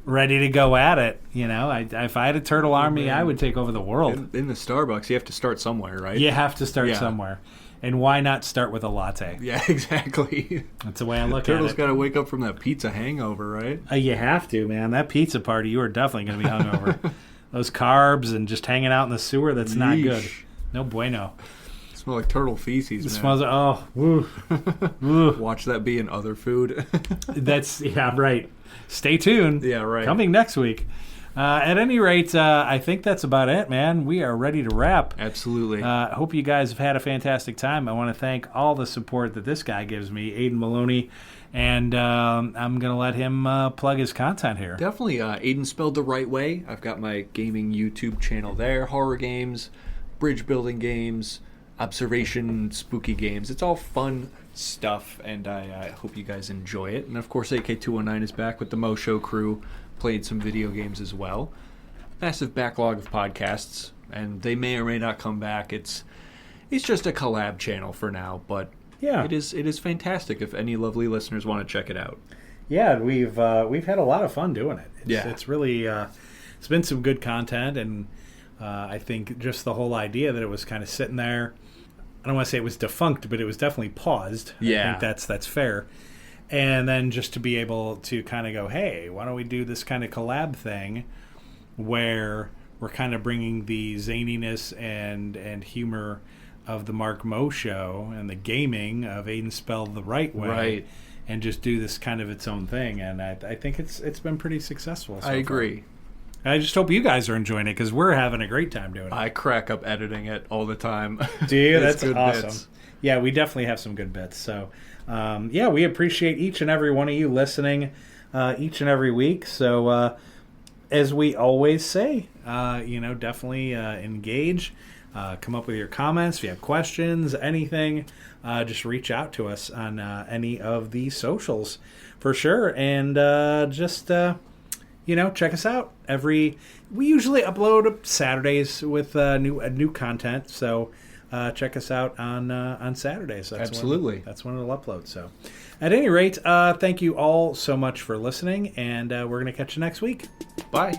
ready to go at it. If I had a Turtle Army, I would take over the world. In the Starbucks, you have to start somewhere, right? You have to start Yeah. somewhere. And why not start with a latte? Yeah, exactly. That's the way I look Turtle's at it. got to wake up from that pizza hangover, right? You have to, man. That pizza party, you are definitely going to be hungover. Those carbs and just hanging out in the sewer, that's not good. Yeesh. No bueno. Smell like turtle feces, It man. smells, woo. Woo. Watch that be in other food. Yeah, right. Stay tuned. Yeah, right. Coming next week. At any rate, I think that's about it, man. We are ready to wrap. Absolutely. I hope you guys have had a fantastic time. I want to thank all the support that this guy gives me, Aiden Maloney, and I'm going to let him plug his content here. Definitely. Aiden spelled the right way. I've got my gaming YouTube channel there. Horror games, bridge building games, observation, spooky games. It's all fun stuff, and I hope you guys enjoy it. And of course, AK219 is back with the Mo Show crew. Played some video games as well. Massive backlog of podcasts, and they may or may not come back. It's just a collab channel for now, but Yeah. it is fantastic if any lovely listeners want to check it out. Yeah, we've had a lot of fun doing it. Yeah. It's really it's been some good content, and I think just the whole idea that it was kind of sitting there. I don't want to say it was defunct, but it was definitely paused. Yeah. I think that's fair. And then just to be able to kind of go, hey, why don't we do this kind of collab thing where we're kind of bringing the zaniness and humor of the Mark Mo Show and the gaming of Aiden Spelled the Right Way, Right. and just do this kind of its own thing. And I think it's been pretty successful so I agree. far. I just hope you guys are enjoying it, because we're having a great time doing it. I crack up editing it all the time. Do you? It's That's good awesome. bits. Yeah, we definitely have some good bits. So, we appreciate each and every one of you listening each and every week. So, as we always say, definitely engage. Come up with your comments. If you have questions, anything, just reach out to us on any of the socials for sure. And check us out. We usually upload Saturdays with new content. So check us out on Saturdays. Absolutely. That's when it'll upload. So at any rate, thank you all so much for listening, and we're going to catch you next week. Bye.